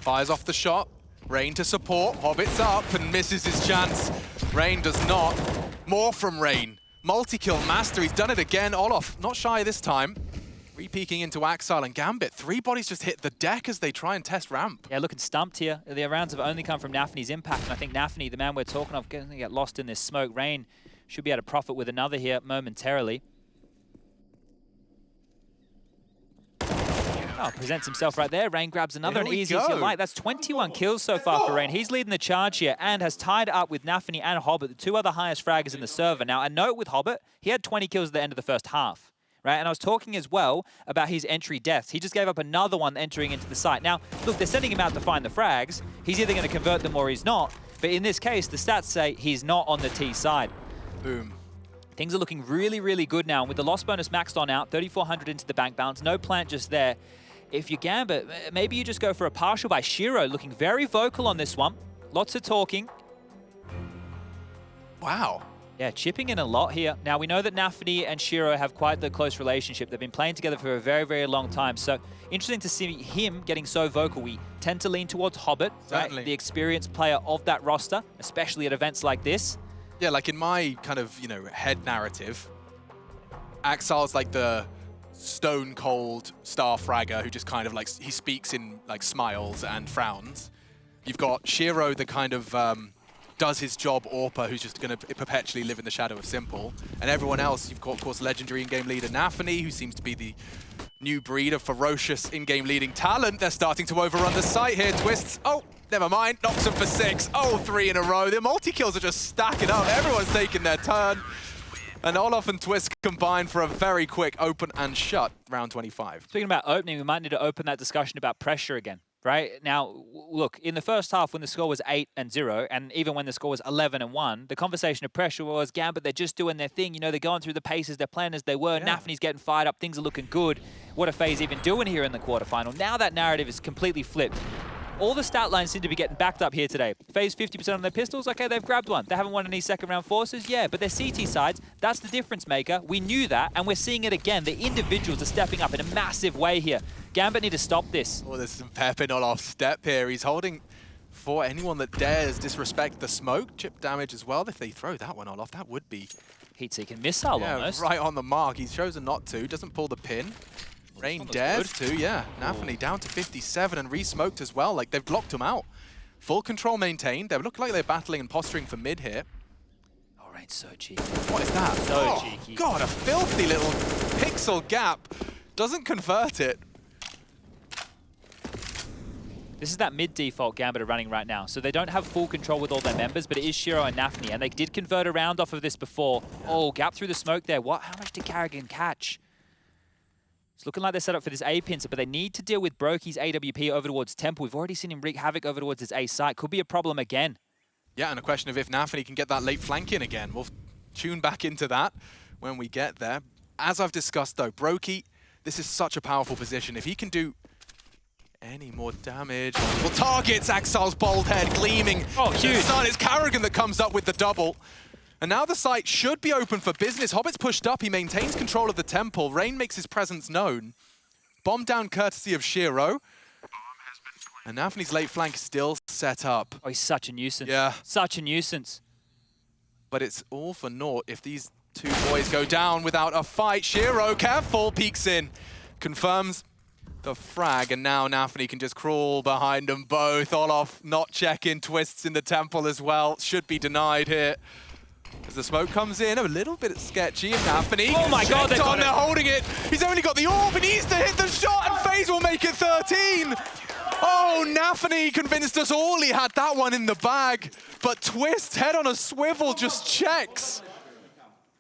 Fires off the shot. Rain to support. Hobbit's up and misses his chance. Rain does not. More from Rain. Multi-kill master. He's done it again. Olaf not shy this time. Re-peeking into Axel and Gambit. 3 bodies just hit the deck as they try and test ramp. Yeah, looking stumped here. The rounds have only come from nafany's impact, and I think nafany, the man we're talking of, going to get lost in this smoke. Rain should be able to profit with another here momentarily. Oh, presents himself right there. Rain grabs another, and easy as you like. That's 21 kills so far for Rain. He's leading the charge here and has tied up with nafany and Hobbit, the 2 other highest fraggers in the server. Now, a note with Hobbit, he had 20 kills at the end of the first half. Right, and I was talking as well about his entry deaths. He just gave up another one entering into the site. Now, look, they're sending him out to find the frags. He's either going to convert them or he's not. But in this case, the stats say he's not on the T side. Boom. Things are looking really, really good now. And with the loss bonus maxed on out, 3,400 into the bank balance, no plant just there. If you Gambit, maybe you just go for a partial by Shiro, looking very vocal on this one. Lots of talking. Wow. Yeah, chipping in a lot here. Now, we know that nafany and Shiro have quite the close relationship. They've been playing together for a very, very long time. So, interesting to see him getting so vocal. We tend to lean towards Hobbit, right? The experienced player of that roster, especially at events like this. Yeah, like in my kind of, head narrative, Axel's like the stone-cold star fragger who just kind of he speaks in smiles and frowns. You've got Shiro, the kind of does his job AWPer, who's just going to perpetually live in the shadow of Simple. And everyone else, you've got, of course, legendary in-game leader nafany, who seems to be the new breed of ferocious in-game leading talent. They're starting to overrun the site here. Twistzz, oh, never mind, knocks him for 6. Oh, 3 in a row. The multi-kills are just stacking up. Everyone's taking their turn. And Olaf and Twistzz combine for a very quick open and shut round 25. Speaking about opening, we might need to open that discussion about pressure again. Right? Now, look, in the first half when the score was 8-0, and even when the score was 11-1, the conversation of pressure was, Gambit, they're just doing their thing. They're going through the paces, they're playing as they were. Yeah. nafany's getting fired up, things are looking good. What are FaZe even doing here in the quarterfinal? Now that narrative is completely flipped. All the stat lines seem to be getting backed up here today. FaZe 50% on their pistols, okay, they've grabbed one. They haven't won any second round forces, yeah, but their CT sides, that's the difference maker. We knew that, and we're seeing it again. The individuals are stepping up in a massive way here. Gambit need to stop this. Oh, there's some pep in Olaf's step here. He's holding for anyone that dares disrespect the smoke. Chip damage as well. If they throw that one, Olaf, that would be heat-seeking missile almost. Right on the mark. He's chosen not to. Doesn't pull the pin. Rain dares to, yeah. nafany down to 57 and re-smoked as well. They've blocked him out. Full control maintained. They look like they're battling and posturing for mid here. Oh, Rain's so cheeky. What is that? So cheeky. God, a filthy little pixel gap. Doesn't convert it. This is that mid-default Gambit are running right now. So they don't have full control with all their members, but it is Shiro and nafany. And they did convert a round off of this before. Yeah. Oh, gap through the smoke there. What? How much did Carrigan catch? It's looking like they're set up for this A pincer, but they need to deal with Brokey's AWP over towards Temple. We've already seen him wreak havoc over towards his A site. Could be a problem again. Yeah, and a question of if nafany can get that late flank in again. We'll tune back into that when we get there. As I've discussed, though, Brokey, this is such a powerful position. If he can do any more damage... Well, targets Axel's bold head gleaming. Oh, huge. It's Carrigan that comes up with the double. And now the site should be open for business. Hobbit's pushed up. He maintains control of the temple. Rain makes his presence known. Bomb down courtesy of Shiro. And nafany's late flank is still set up. Oh, he's such a nuisance. Yeah. Such a nuisance. But it's all for naught if these 2 boys go down without a fight. Shiro, careful, peeks in. Confirms the frag, and now nafany can just crawl behind them both. Olaf not checking. Twistzz in the temple as well. Should be denied here. As the smoke comes in, a little bit sketchy, and nafany. Oh my God, they're holding it. He's only got the orb, and he needs to hit the shot, and FaZe will make it 13. Oh, nafany convinced us all he had that one in the bag. But Twistzz, head on a swivel, just checks.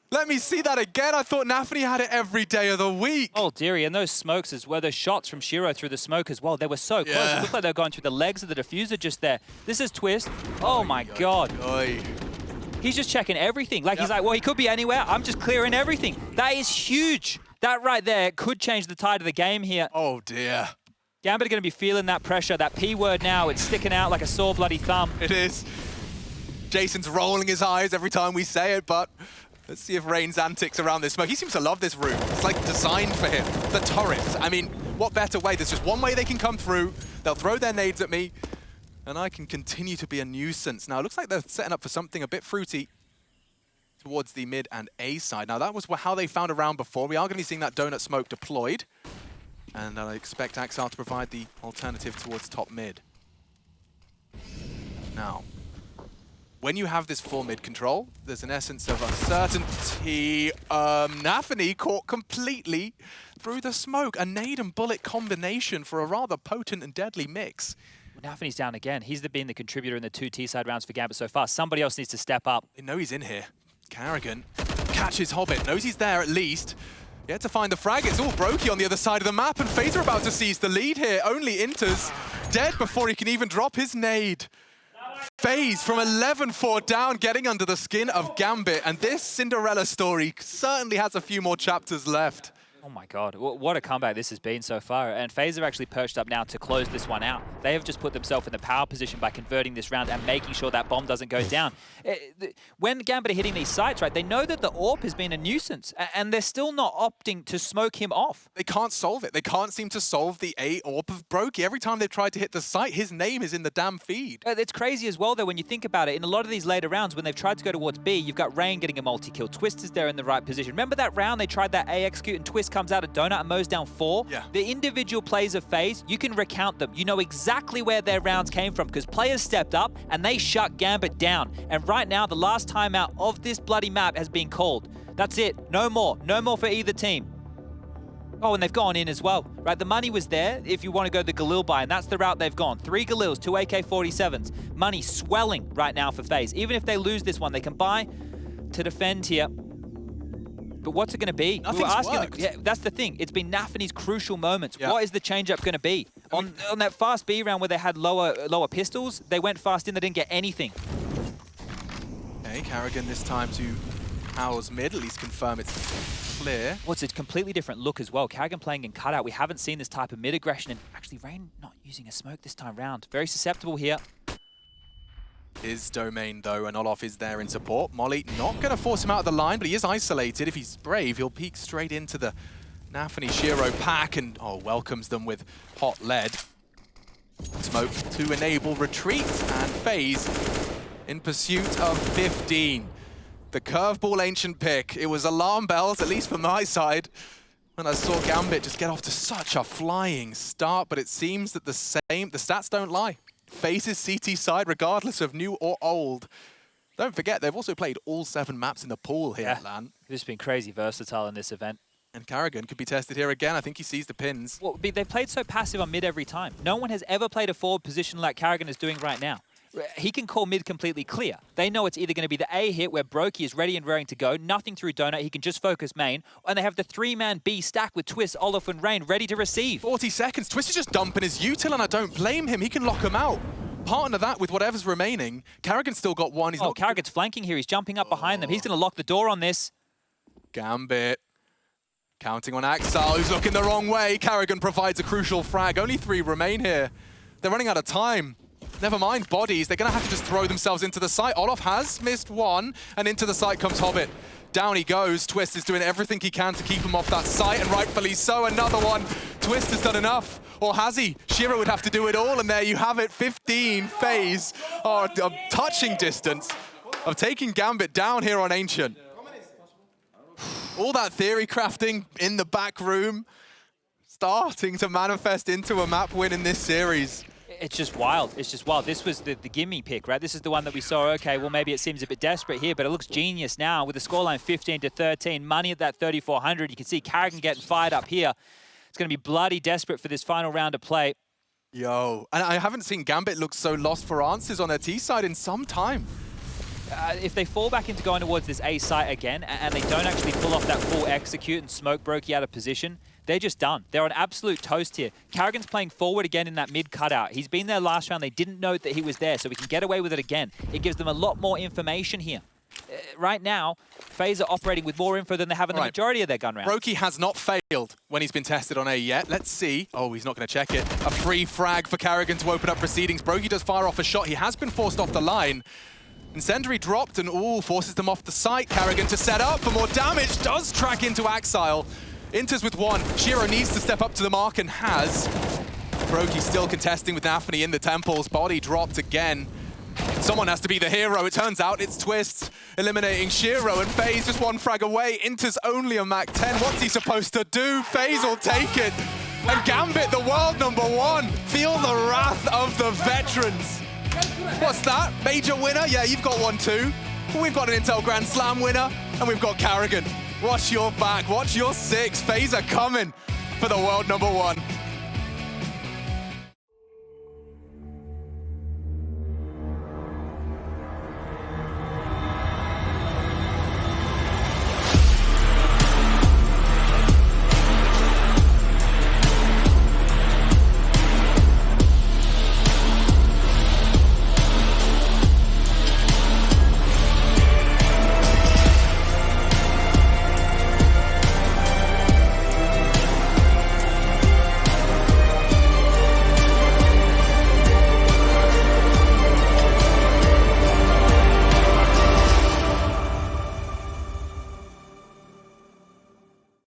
Let me see that again. I thought nafany had it every day of the week. Oh, dearie, and those smokes as well, those shots from Shiro through the smoke as well, they were so close. It looked like they were going through the legs of the diffuser just there. This is Twistzz. Oh my God. He's just checking everything. Like, he's like, well, he could be anywhere. I'm just clearing everything. That is huge. That right there could change the tide of the game here. Oh, dear. Gambit are going to be feeling that pressure. That P word now, it's sticking out like a sore bloody thumb. It is. Jason's rolling his eyes every time we say it, but let's see if Rain's antics around this smoke. He seems to love this room. It's like designed for him. The turrets. I mean, what better way? There's just one way they can come through. They'll throw their nades at me, and I can continue to be a nuisance. Now, it looks like they're setting up for something a bit fruity towards the mid and A side. Now, that was how they found a round before. We are going to be seeing that donut smoke deployed. And I expect Axel to provide the alternative towards top mid. Now, when you have this full mid control, there's an essence of uncertainty. nafany caught completely through the smoke. A nade and bullet combination for a rather potent and deadly mix. Well, nafany's down again. He's been the contributor in the 2 T-side rounds for Gambit so far. Somebody else needs to step up. They know he's in here. Karrigan catches Hobbit, knows he's there at least. He had to find the frag. It's all Brokey on the other side of the map, and FaZe are about to seize the lead here. Only Inter's dead before he can even drop his nade. FaZe from 11-4 down, getting under the skin of Gambit, and this Cinderella story certainly has a few more chapters left. Oh my God, what a comeback this has been so far. And FaZe are actually perched up now to close this one out. They have just put themselves in the power position by converting this round and making sure that bomb doesn't go down. When Gambit are hitting these sites, right, they know that the AWP has been a nuisance, and they're still not opting to smoke him off. They can't solve it. They can't seem to solve the A AWP of Brokey. Every time they've tried to hit the site, his name is in the damn feed. It's crazy as well, though, when you think about it. In a lot of these later rounds, when they've tried to go towards B, you've got Rain getting a multi-kill. Twistzz is there in the right position. Remember that round they tried that A execute and Twistzz comes out of donut and mows down 4? Yeah. The individual plays of FaZe, you can recount them. You know exactly where their rounds came from because players stepped up and they shut Gambit down. And right now, the last timeout of this bloody map has been called. That's it. No more. No more for either team. Oh, and they've gone in as well, right? The money was there if you want to go the Galil buy, and that's the route they've gone. 3 Galils, 2 AK-47s. Money swelling right now for FaZe. Even if they lose this one, they can buy to defend here. But what's it going to be? Nothing's worked. Yeah, that's the thing. It's been nafany's crucial moments. Yeah. What is the change-up going to be? On that fast B round where they had lower pistols, they went fast in, they didn't get anything. Okay, Karrigan this time to Howell's mid, at least confirm it's clear. Well, it's a completely different look as well. Karrigan playing in cutout. We haven't seen this type of mid-aggression, and actually Rain not using a smoke this time round. Very susceptible here. His domain, though, and Olof is there in support. Molly not going to force him out of the line, but he is isolated. If he's brave, he'll peek straight into the nafany Shiro pack and welcomes them with hot lead. Smoke to enable retreat, and FaZe in pursuit of 15. The curveball ancient pick. It was alarm bells, at least from my side, when I saw Gambit just get off to such a flying start, but it seems that the stats don't lie. FaZe's CT side, regardless of new or old. Don't forget, they've also played all 7 maps in the pool here at LAN. It's been crazy versatile in this event. And Karrigan could be tested here again. I think he sees the pins. Well, they played so passive on mid every time. No one has ever played a forward position like Karrigan is doing right now. He can call mid completely clear. They know it's either going to be the A hit where Brokey is ready and raring to go, nothing through donut, he can just focus main, and they have the 3-man B stack with Twistzz, Olof and Rain ready to receive. 40 seconds. Twistzz is just dumping his util, and I don't blame him. He can lock him out. Partner that with whatever's remaining. Karrigan's still got one. He's not... Karrigan's flanking here. He's jumping up behind them. He's going to lock the door on this. Gambit. Counting on Axel, who's looking the wrong way. Karrigan provides a crucial frag. Only 3 remain here. They're running out of time. Never mind bodies. They're going to have to just throw themselves into the site. Olof has missed one, and into the site comes Hobbit. Down he goes. Twistzz is doing everything he can to keep him off that site, and rightfully so. Another one. Twistzz has done enough. Or has he? Shiro would have to do it all, and there you have it. 15 FaZe are a touching distance of taking Gambit down here on Ancient. All that theory crafting in the back room starting to manifest into a map win in this series. It's just wild. It's just wild. This was the gimme pick, right? This is the one that we saw, okay, well, maybe it seems a bit desperate here, but it looks genius now with the scoreline 15-13. Money at that 3,400. You can see Karrigan getting fired up here. It's going to be bloody desperate for this final round of play. Yo, and I haven't seen Gambit look so lost for answers on their T side in some time. If they fall back into going towards this A site again, and they don't actually pull off that full execute and smoke Brokey out of position, they're just done. They're on absolute toast here. Karrigan's playing forward again in that mid cutout. He's been there last round. They didn't know that he was there, so we can get away with it again. It gives them a lot more information here. Right now, FaZe are operating with more info than they have in the majority of their gun rounds. Brokey has not failed when he's been tested on A yet. Let's see. Oh, he's not going to check it. A free frag for Karrigan to open up proceedings. Brokey does fire off a shot. He has been forced off the line. Incendiary dropped and forces them off the site. Karrigan to set up for more damage. Does track into Axile. Inters with one. Shiro needs to step up to the mark and has. Brokey still contesting with nafany in the temples. Body dropped again. Someone has to be the hero. It turns out it's Twistzz eliminating Shiro, and FaZe just one frag away. Inter's only a Mac 10. What's he supposed to do? FaZe will take it. And Gambit, the world #1. Feel the wrath of the veterans. What's that? Major winner? Yeah, you've got one too. We've got an Intel Grand Slam winner, and we've got Karrigan. Watch your back, watch your 6. FaZe are coming for the world #1.